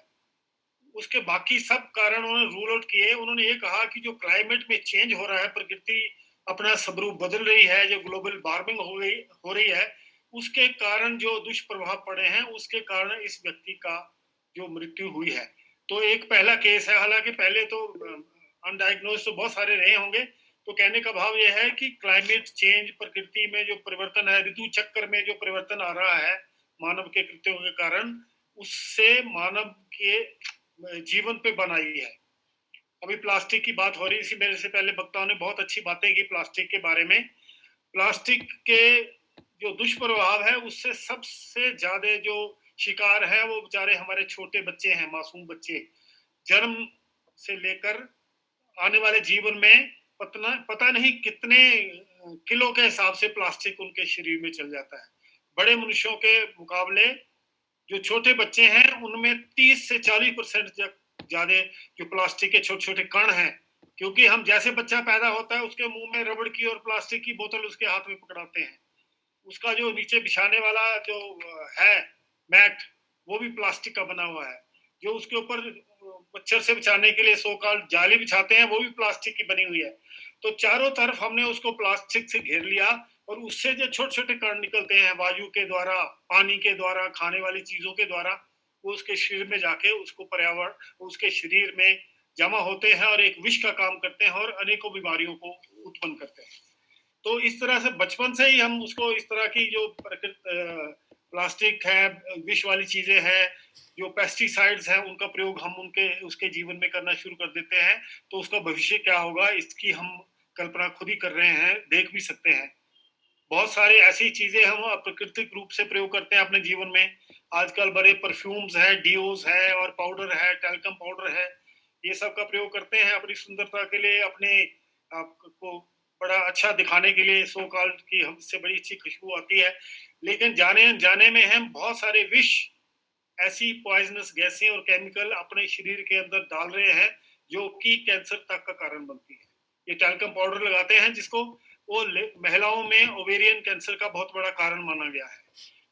उसके बाकी सब कारण उन्होंने रूल आउट किए। उन्होंने ये कहा कि जो क्लाइमेट में चेंज हो रहा है, प्रकृति अपना स्वरूप बदल रही है, जो ग्लोबल वार्मिंग हो रही है, उसके कारण जो दुष्प्रभाव पड़े हैं, उसके कारण इस व्यक्ति का जो मृत्यु हुई है। तो एक पहला केस है, हालांकि पहले तो अनडायग्नोज तो बहुत सारे रहे होंगे। तो कहने का भाव यह है कि क्लाइमेट चेंज, प्रकृति में जो परिवर्तन है, ऋतु चक्र में जो परिवर्तन आ रहा है मानव के कृत्यों के कारण, उससे मानव के जीवन पे बनाई है। अभी प्लास्टिक की बात हो रही थी, मेरे से पहले वक्ताओं ने बहुत अच्छी बातें की प्लास्टिक के बारे में। प्लास्टिक के जो दुष्प्रभाव है, उससे सबसे ज्यादा जो शिकार है वो बेचारे हमारे छोटे बच्चे हैं, मासूम बच्चे। जन्म से लेकर आने वाले जीवन में पता नहीं कितने किलो के हिसाब से प्लास्टिक उनके शरीर में चल जाता है। बड़े मनुष्यों के मुकाबले जो छोटे बच्चे हैं उनमें 30 से 40% ज्यादा जो प्लास्टिक के छोटे छोटे कण हैं, क्योंकि हम जैसे बच्चा पैदा होता है उसके मुंह में रबड़ की और प्लास्टिक की बोतल उसके हाथ में पकड़ाते हैं, उसका जो नीचे बिछाने वाला जो है मैट, वो भी प्लास्टिक का बना हुआ है। जो उसके ऊपर मच्छर से बचाने के लिए सो कॉल्ड जाली बिछाते हैं, वो भी प्लास्टिक की बनी हुई है। तो चारों तरफ हमने उसको प्लास्टिक से घेर लिया, और उससे जो छोटे छोटे कण निकलते हैं वायु के द्वारा, पानी के द्वारा, खाने वाली चीजों के द्वारा, वो उसके शरीर में जाके उसको पर्यावरण, उसके शरीर में जमा होते हैं और एक विष का काम करते हैं और अनेकों बीमारियों को उत्पन्न करते हैं। तो इस तरह से बचपन से ही हम उसको इस तरह की जो प्लास्टिक है, विष वाली चीजें हैं, जो पेस्टिसाइड्स हैं, उनका प्रयोग हम उसके जीवन में करना शुरू कर देते हैं, तो उसका भविष्य क्या होगा इसकी हम कल्पना खुद ही कर रहे हैं, देख भी सकते हैं। बहुत सारे ऐसी चीजें हम प्राकृतिक रूप से प्रयोग करते हैं अपने जीवन में। आजकल बड़े परफ्यूम्स हैं, डीओज है और पाउडर है, टैल्कम पाउडर है, ये सब का प्रयोग करते हैं अपनी सुंदरता के लिए, अपने आपको बड़ा अच्छा दिखाने के लिए, सो कॉल्ड की हमसे बड़ी अच्छी खुशबू आती है। लेकिन जाने अनजाने में हम बहुत सारे विष, ऐसी पॉइजनस गैसें और केमिकल अपने शरीर के अंदर डाल रहे हैं जो कि कैंसर तक का कारण बनती है। ये टैल्कम पाउडर लगाते हैं जिसको वो महिलाओं में ओवेरियन कैंसर का बहुत बड़ा कारण माना गया है।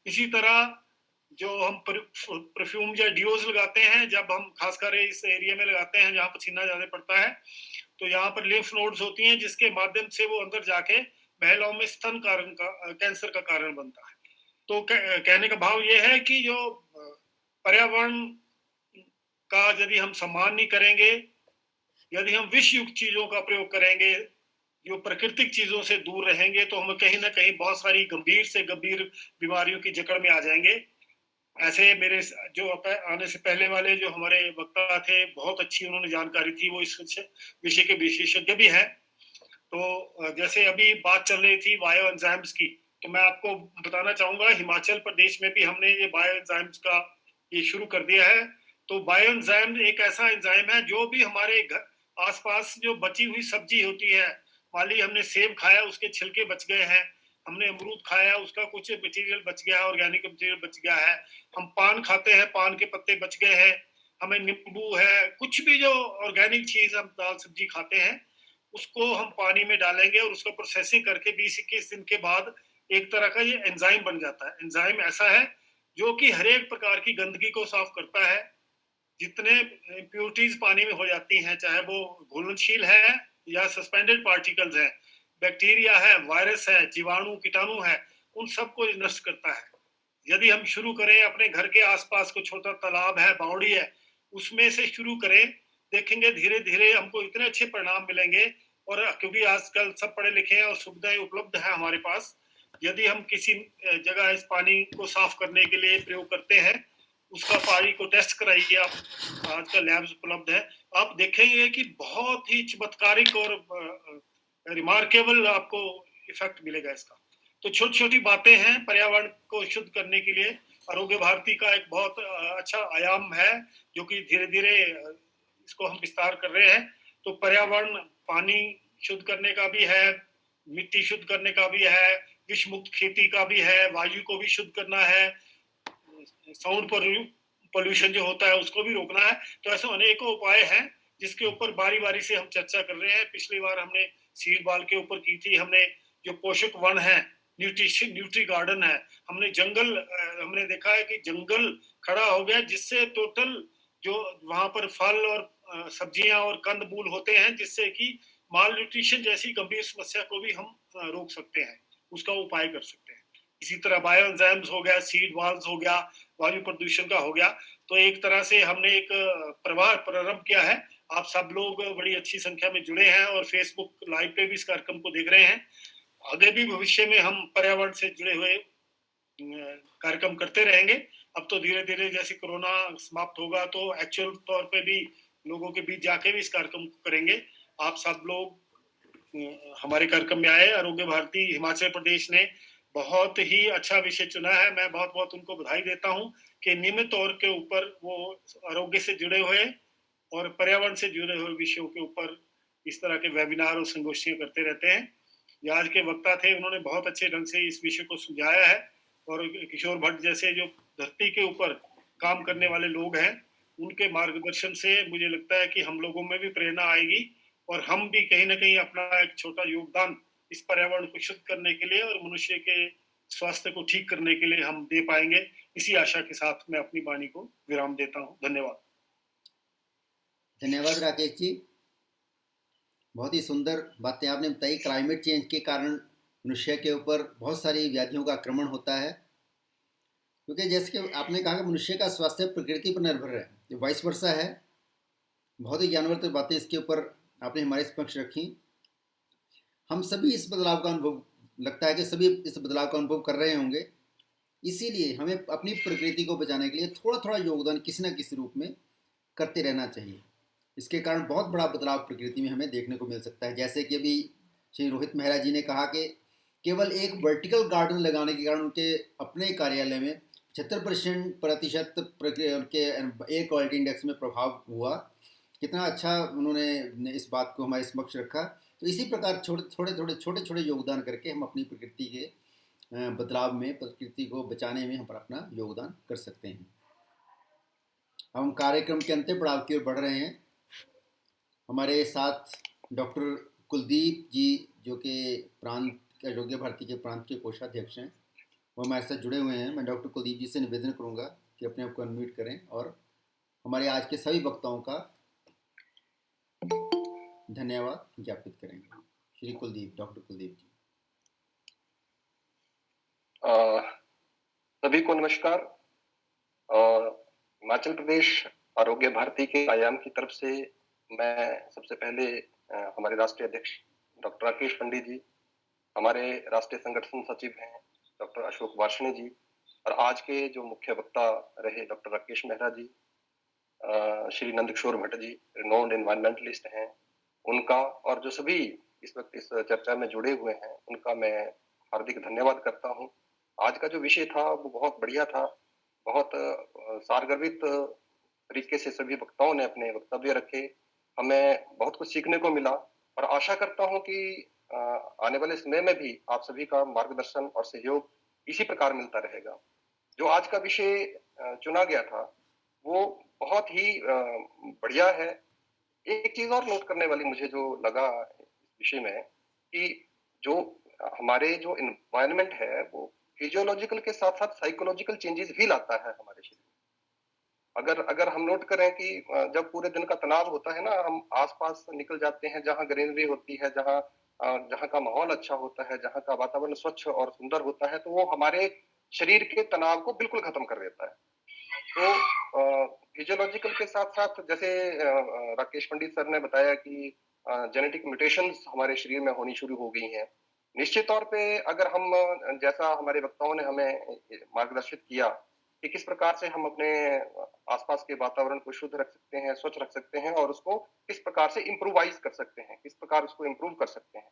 इसी तरह जो हम परफ्यूम या डिओज लगाते हैं, जब हम खासकर इस एरिया में लगाते हैं जहाँ पसीना ज्यादा पड़ता है, तो यहाँ पर लिम्फ नोड्स होती हैं जिसके माध्यम से वो अंदर जाके महिलाओं में स्तन कैंसर का कारण बनता है। तो कहने का भाव ये है कि जो पर्यावरण का यदि हम सम्मान नहीं करेंगे, यदि हम विष युक्त चीजों का प्रयोग करेंगे, जो प्राकृतिक चीजों से दूर रहेंगे, तो हम कहीं ना कहीं बहुत सारी गंभीर से गंभीर बीमारियों की जकड़ में आ जाएंगे। ऐसे मेरे जो आने से पहले वाले जो हमारे वक्ता थे, बहुत अच्छी उन्होंने जानकारी थी, वो इस विषय के विशेषज्ञ भी हैं। तो जैसे अभी बात चल रही थी बायो एंजाइम्स की, तो मैं आपको बताना चाहूंगा हिमाचल प्रदेश में भी हमने ये बायो एंजाइम्स का ये शुरू कर दिया है। तो बायो एंजाइम एक ऐसा एंजाइम है जो भी हमारे घर आसपास जो बची हुई सब्जी होती है, मान ली हमने सेब खाया उसके छिलके बच गए हैं, हमने अमरूद खाया उसका कुछ मटेरियल बच गया है, ऑर्गेनिक मटेरियल बच गया है, हम पान खाते हैं पान के पत्ते बच गए हैं, हमें नींबू है, कुछ भी जो ऑर्गेनिक चीज हम दाल सब्जी खाते हैं उसको हम पानी में डालेंगे और उसका प्रोसेसिंग करके 20-21 दिन के बाद एक तरह का ये एंजाइम बन जाता है। एंजाइम ऐसा है जो कि हर एक प्रकार की गंदगी को साफ करता है। जितने इम्प्योरिटीज पानी में हो जाती हैं, चाहे वो घुलनशील है या सस्पेंडेड पार्टिकल्स है, बैक्टीरिया है, वायरस है, जीवाणु कीटाणु है, उन सबको नष्ट करता है। यदि हम शुरू करें अपने घर के आसपास को छोटा तालाब है, बावड़ी है, उसमें से शुरू करें, देखेंगे धीरे धीरे हमको इतने अच्छे परिणाम मिलेंगे। और क्योंकि आजकल सब पढ़े लिखे हैं और सुविधाएं उपलब्ध है हमारे पास, यदि हम किसी जगह इस पानी को साफ करने के लिए प्रयोग करते हैं, उसका पानी को टेस्ट कराइए आप, आजकल लैब्स उपलब्ध है, आप देखेंगे कि बहुत ही चमत्कारिक और रिमार्केबल आपको इफेक्ट मिलेगा इसका। तो छोटी छोटी बातें हैं पर्यावरण को शुद्ध करने के लिए। आरोग्य भारती का एक बहुत अच्छा आयाम है जो कि धीरे धीरे इसको हम विस्तार कर रहे हैं। तो पर्यावरण पानी शुद्ध करने का भी है, मिट्टी शुद्ध करने का भी है, विष मुक्त खेती का भी है, वायु को भी शुद्ध करना है, साउंड पोल्यूशन जो होता है उसको भी रोकना है। तो ऐसे अनेकों उपाय हैं जिसके ऊपर बारी बारी से हम चर्चा कर रहे हैं। पिछली बार हमने सीड बॉल के ऊपर की थी, हमने जो पोषक वन है, न्यूट्री गार्डन है, हमने जंगल, हमने देखा है कि जंगल खड़ा हो गया जिससे टोटल जो वहां पर फल और सब्जियां और कंद मूल होते हैं, जिससे कि माल न्यूट्रिशन जैसी गंभीर समस्या को भी हम रोक सकते हैं, उसका उपाय कर सकते हैं। इसी तरह बायो एंजाइम्स हो गया, सीड वॉल्स हो गया, वायु प्रदूषण का हो गया। तो एक तरह से हमने एक प्रवाह प्रारंभ किया है। आप सब लोग बड़ी अच्छी संख्या में जुड़े हैं और फेसबुक लाइव पे भी इस कार्यक्रम को देख रहे हैं। आगे भी भविष्य में हम पर्यावरण से जुड़े हुए कार्यक्रम करते रहेंगे। अब तो धीरे धीरे जैसे कोरोना समाप्त होगा तो एक्चुअल तौर पे भी लोगों के बीच जाके भी इस कार्यक्रम को करेंगे। आप सब लोग हमारे कार्यक्रम में आए। आरोग्य भारती हिमाचल प्रदेश ने बहुत ही अच्छा विषय चुना है। मैं बहुत बहुत उनको बधाई देता हूं कि नियमित तौर के ऊपर वो आरोग्य से जुड़े हुए और पर्यावरण से जुड़े हुए विषयों के ऊपर इस तरह के वेबिनार और संगोष्ठियां करते रहते हैं। ये आज के वक्ता थे, उन्होंने बहुत अच्छे ढंग से इस विषय को समझाया है। और किशोर भट्ट जैसे जो धरती के ऊपर काम करने वाले लोग हैं, उनके मार्गदर्शन से मुझे लगता है कि हम लोगों में भी प्रेरणा आएगी और हम भी कहीं ना कहीं अपना एक छोटा योगदान इस पर्यावरण को शुद्ध करने के लिए और मनुष्य के स्वास्थ्य को ठीक करने के लिए हम दे पाएंगे। इसी आशा के साथ मैं अपनी वाणी को विराम देता हूँ। धन्यवाद। धन्यवाद राकेश जी, बहुत ही सुंदर बातें आपने बताई। क्लाइमेट चेंज के कारण मनुष्य के ऊपर बहुत सारी व्याधियों का आक्रमण होता है, क्योंकि जैसे कि आपने कहा कि मनुष्य का स्वास्थ्य प्रकृति पर निर्भर है, जो वाइस वर्षा है। बहुत ही ज्ञानवर्धक बातें इसके ऊपर आपने हमारे समक्ष रखी। हम सभी इस बदलाव का अनुभव, लगता है कि सभी इस बदलाव का अनुभव कर रहे होंगे। इसीलिए हमें अपनी प्रकृति को बचाने के लिए थोड़ा थोड़ा योगदान किसी न किसी रूप में करते रहना चाहिए। इसके कारण बहुत बड़ा बदलाव प्रकृति में हमें देखने को मिल सकता है। जैसे कि अभी श्री रोहित मेहरा जी ने कहा कि केवल एक वर्टिकल गार्डन लगाने के कारण उनके अपने कार्यालय में 75% के एयर क्वालिटी इंडेक्स में प्रभाव हुआ। कितना अच्छा उन्होंने इस बात को हमारे समक्ष रखा। तो इसी प्रकार छोटे छोटे योगदान करके हम अपनी प्रकृति के बदलाव में, प्रकृति को बचाने में हम अपना योगदान कर सकते हैं। अब हम कार्यक्रम के अंतिम पड़ाव की ओर बढ़ रहे हैं। हमारे साथ डॉक्टर कुलदीप जी, जो कि प्रांत आरोग्य भारती के प्रांत के कोषाध्यक्ष हैं, वो हमारे साथ जुड़े हुए हैं। मैं डॉक्टर कुलदीप जी से निवेदन करूंगा कि अपने आप को अनम्यूट करें और हमारे आज के सभी वक्ताओं का धन्यवाद ज्ञापित करेंगे। श्री कुलदीप, डॉक्टर कुलदीप जी। सभी को नमस्कार। हिमाचल प्रदेश आरोग्य भारती के आयाम की तरफ से मैं सबसे पहले हमारे राष्ट्रीय अध्यक्ष डॉक्टर राकेश पंडित जी, हमारे राष्ट्रीय संगठन सचिव हैं डॉक्टर अशोक वार्ष्णेय जी, और आज के जो मुख्य वक्ता रहे डॉक्टर राकेश मेहरा जी, श्री नंदकिशोर भट्ट जी, रिनोन्ड एनवायरमेंटलिस्ट हैं, उनका, और जो सभी इस वक्त इस चर्चा में जुड़े हुए हैं, उनका मैं हार्दिक धन्यवाद करता हूं। आज का जो विषय था वो बहुत बढ़िया था। बहुत सारगर्भित तरीके से सभी वक्ताओं ने अपने वक्तव्य रखे। हमें बहुत कुछ सीखने को मिला और आशा करता हूं कि आने वाले समय में भी आप सभी का मार्गदर्शन और सहयोग इसी प्रकार मिलता रहेगा। जो आज का विषय चुना गया था वो बहुत ही बढ़िया है। एक चीज और नोट करने वाली मुझे जो लगा इस विषय में, कि जो हमारे जो एनवायरनमेंट है वो फिजियोलॉजिकल के साथ साथ साइकोलॉजिकल चेंजेस भी लाता है हमारे शरीर में। अगर हम नोट करें कि जब पूरे दिन का तनाव होता है ना, हम आसपास निकल जाते हैं जहाँ ग्रीनरी होती है, जहाँ का माहौल अच्छा होता है, जहाँ का वातावरण स्वच्छ और सुंदर होता है, तो वो हमारे शरीर के तनाव को बिल्कुल खत्म कर देता है। तो फिजियोलॉजिकल के साथ साथ, जैसे राकेश पंडित सर ने बताया कि जेनेटिक म्यूटेशंस हमारे शरीर में होनी शुरू हो गई हैं। निश्चित तौर पे अगर हम, जैसा हमारे वक्ताओं ने हमें मार्गदर्शित किया कि किस प्रकार से हम अपने आसपास के वातावरण को शुद्ध रख सकते हैं, स्वच्छ रख सकते हैं, और उसको किस प्रकार से इम्प्रूवाइज कर सकते हैं, किस प्रकार उसको इम्प्रूव कर सकते हैं,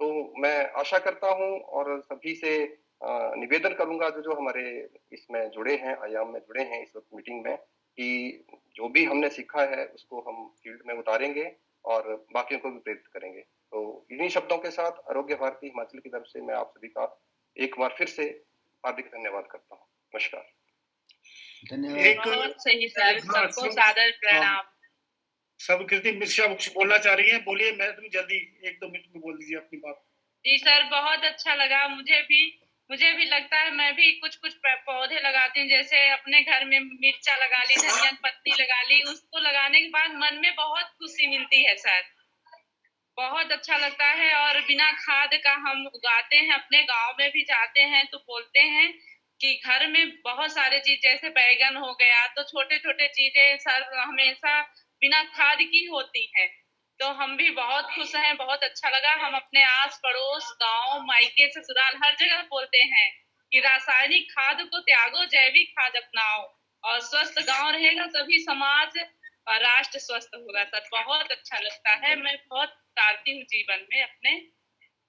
तो मैं आशा करता हूं और सभी से निवेदन करूंगा जो हमारे इसमें जुड़े हैं, आयाम में जुड़े हैं इस वक्त मीटिंग में, कि जो भी हमने सीखा है उसको हम फील्ड में उतारेंगे और बाकियों को भी प्रेरित करेंगे। तो इन्हीं शब्दों के साथ आरोग्य भारती हिमाचल की तरफ से मैं आप सभी का एक बार फिर से हार्दिक धन्यवाद करता हूँ। नमस्कार। धन्यवाद। बहुत सही सर, सबको सादर प्रणाम। सब कृति मिश्रा कुछ बोलना चाह रही हैं, बोलिए। मैं तुम जल्दी 1-2 मिनट में बोल दीजिए अपनी बात। जी सर, बहुत अच्छा लगा। मुझे भी लगता है, मैं भी कुछ पौधे लगाती हूँ, जैसे अपने घर में मिर्चा लगा ली, धनिया की पत्ती लगा ली। उसको लगाने के बाद मन में बहुत खुशी मिलती है सर, बहुत अच्छा लगता है। और बिना खाद का हम उगाते हैं, अपने गांव में भी जाते हैं तो बोलते हैं कि घर में बहुत सारे चीज, जैसे बैगन हो गया, तो छोटे छोटे चीजें सर हमेशा बिना खाद की होती है। तो हम भी बहुत खुश हैं, बहुत अच्छा लगा। हम अपने आस पड़ोस, गांव, मायके, ससुराल हर जगह बोलते हैं कि रासायनिक खाद को त्यागो, जैविक खाद अपनाओ, और स्वस्थ गांव रहेगा तभी समाज और राष्ट्र स्वस्थ होगा सर। बहुत अच्छा लगता है, मैं बहुत उतारती हूँ जीवन में अपने।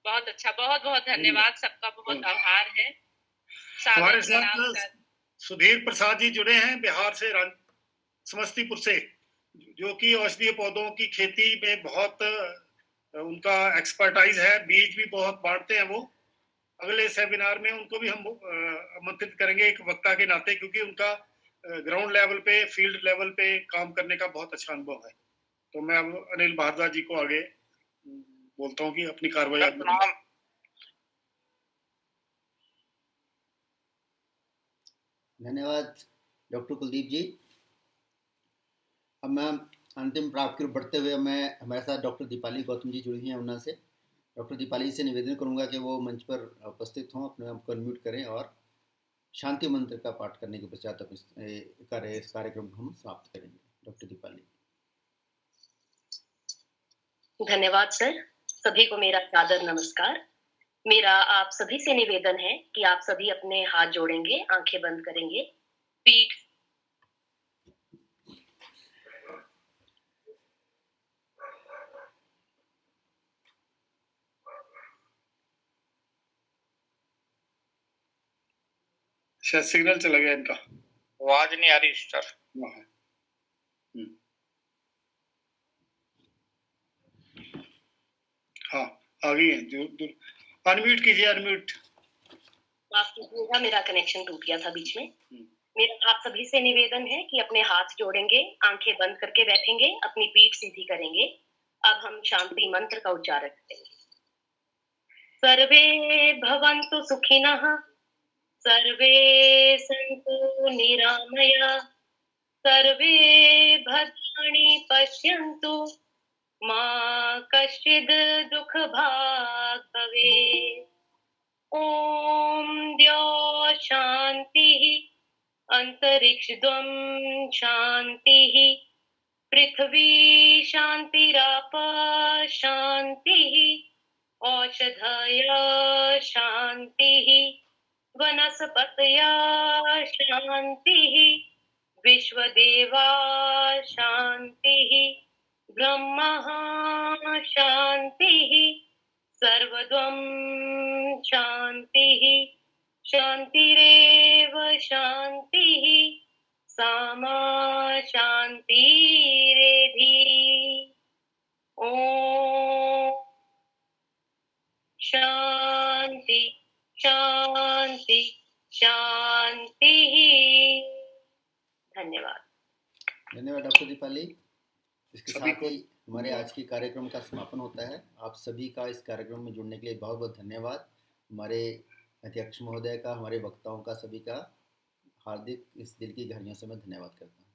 बहुत अच्छा, बहुत बहुत धन्यवाद, सबका बहुत आभार है। हमारे साथ सुधीर प्रसाद जी जुड़े हैं बिहार से, समस्तीपुर से, जो कि औषधीय पौधों की खेती में बहुत उनका एक्सपर्टाइज है, बीज भी बहुत बांटते हैं वो। अगले सेमिनार में उनको भी हम आमंत्रित करेंगे एक वक्ता के नाते, क्योंकि उनका ग्राउंड लेवल पे, फील्ड लेवल पे काम करने का बहुत अच्छा अनुभव है। तो मैं अब अनिल भारद्वाज जी को आगे बोलता हूँ कि अपनी कार्रवाई। धन्यवाद डॉक्टर कुलदीप जी। अब मैं अंतिम प्राप्त की ओर बढ़ते हुए हमारे साथ डॉक्टर दीपाली गौतम जी जुड़ी हैं ऊना से। डॉक्टर दीपाली से निवेदन करूंगा कि वो मंच पर उपस्थित हों, अपने आप को अनम्यूट करें और शांति मंत्र का पाठ करने के पश्चात इस कार्यक्रम को हम समाप्त करेंगे। डॉक्टर दीपाली। धन्यवाद सर, सभी को मेरा सादर नमस्कार। मेरा आप सभी से निवेदन है कि आप सभी अपने हाथ जोड़ेंगे, आंखें बंद करेंगे, पीठ शायद सिग्नल चला गया इनका, आवाज नहीं आ रही सर। हाँ आ गई है, अनम्यूट कीजिए, अनम्यूट। माफ कीजिएगा, मेरा कनेक्शन टूट गया था बीच में। मेरा आप सभी से निवेदन है कि अपने हाथ जोड़ेंगे, आंखें बंद करके बैठेंगे, अपनी पीठ सीधी करेंगे। अब हम शांति मंत्र का उच्चारण करेंगे। सर्वे भवन्तु सुखिनः, सर्वे सन्तु निरामया, सर्वे भद्राणि पश्यन्तु, मा कश्चिद् दुःखभाग् भवेत्। ओम द्यौ शांतिः, अंतरिक्षद्वं शांतिः, पृथ्वी शांतिराप शांतिः, औषधय शांतिः, वनस्पतय शांतिः, विश्वदेवा शांतिः, ब्रह्मा शांतिः, सर्वद्वं शांतिः, शांतिरेव शांतिः, सामा शांतिरेधि। ओम शांति शांति शांतिः। धन्यवाद। धन्यवाद डॉक्टर दीपाली। इसके साथ ही हमारे आज की कार्यक्रम का समापन होता है। आप सभी का इस कार्यक्रम में जुड़ने के लिए बहुत बहुत धन्यवाद। हमारे अध्यक्ष महोदय का, हमारे वक्ताओं का, सभी का हार्दिक इस दिल की गहराइयों से मैं धन्यवाद करता हूँ।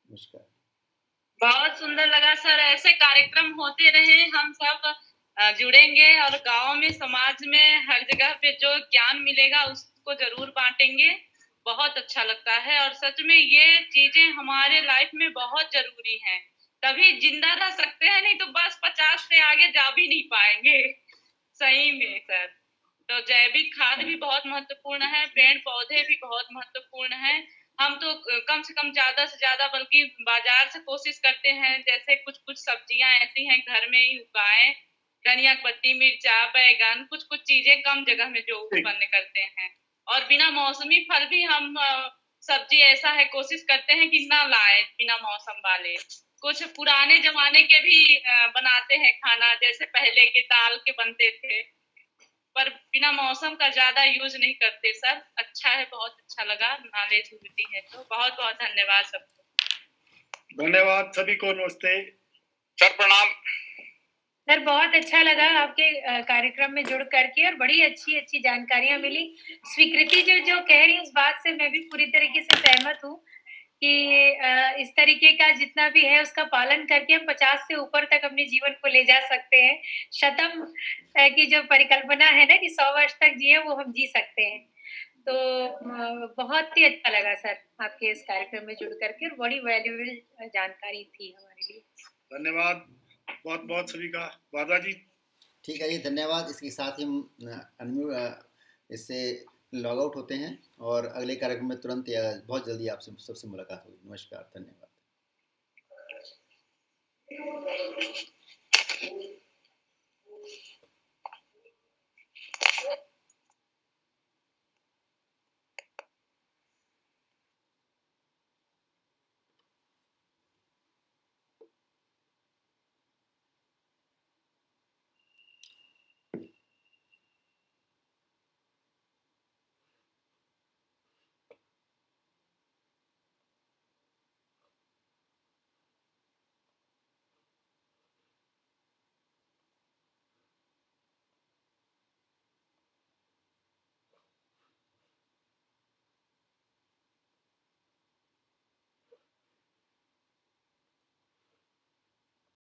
नमस्कार। बहुत सुंदर लगा सर, ऐसे कार्यक्रम होते रहे, हम सब जुड़ेंगे और गांव में, समाज में, हर जगह पे जो ज्ञान मिलेगा उसको जरूर बांटेंगे। बहुत अच्छा लगता है, और सच में ये चीजें हमारे लाइफ में बहुत जरूरी हैं, तभी जिंदा रह सकते हैं, नहीं तो बस 50 से आगे जा भी नहीं पाएंगे। सही में सर, तो जैविक खाद भी बहुत महत्वपूर्ण है, पेड़ पौधे भी बहुत महत्वपूर्ण है। हम तो कम से कम ज्यादा से ज्यादा, बल्कि बाजार से कोशिश करते हैं, जैसे कुछ कुछ सब्जियां ऐसी हैं घर में ही उगाएं, धनिया पत्ती, मिर्चा, बैगन, कुछ कुछ चीजें कम जगह में जो उत्पन्न करते हैं। और बिना मौसमी फल भी हम सब्जी ऐसा है कोशिश करते हैं कि ना लाए बिना मौसम वाले। कुछ पुराने जमाने के भी बनाते हैं खाना, जैसे पहले के दाल के बनते थे, पर बिना मौसम का ज्यादा यूज नहीं करते सर। अच्छा है, बहुत अच्छा लगा, नॉलेज मिलती है। तो बहुत बहुत धन्यवाद सबको। धन्यवाद सभी को, नमस्ते सर, प्रणाम सर। बहुत अच्छा लगा आपके कार्यक्रम में जुड़ करके और बड़ी अच्छी अच्छी जानकारियां मिली। स्वीकृति जो कह रही है उस बात से मैं भी पूरी तरीके से सहमत हूँ कि इस तरीके का जितना भी है उसका पालन करके हम 50 से ऊपर तक अपने जीवन को ले जा सकते हैं। शतम की जो परिकल्पना है ना कि 100 वर्ष तक जिए, वो हम जी सकते हैं। तो बहुत ही अच्छा लगा सर आपके इस कार्यक्रम में जुड़ करके, और बड़ी वैल्यूएबल जानकारी थी हमारे लिए। धन्यवाद बहुत बहुत सभी का। वादा जी ठीक है जी, धन्यवाद। इसके साथ ही हम इससे लॉग आउट होते हैं और अगले कार्यक्रम में तुरंत या बहुत जल्दी आपसे सबसे मुलाकात होगी। नमस्कार, धन्यवाद।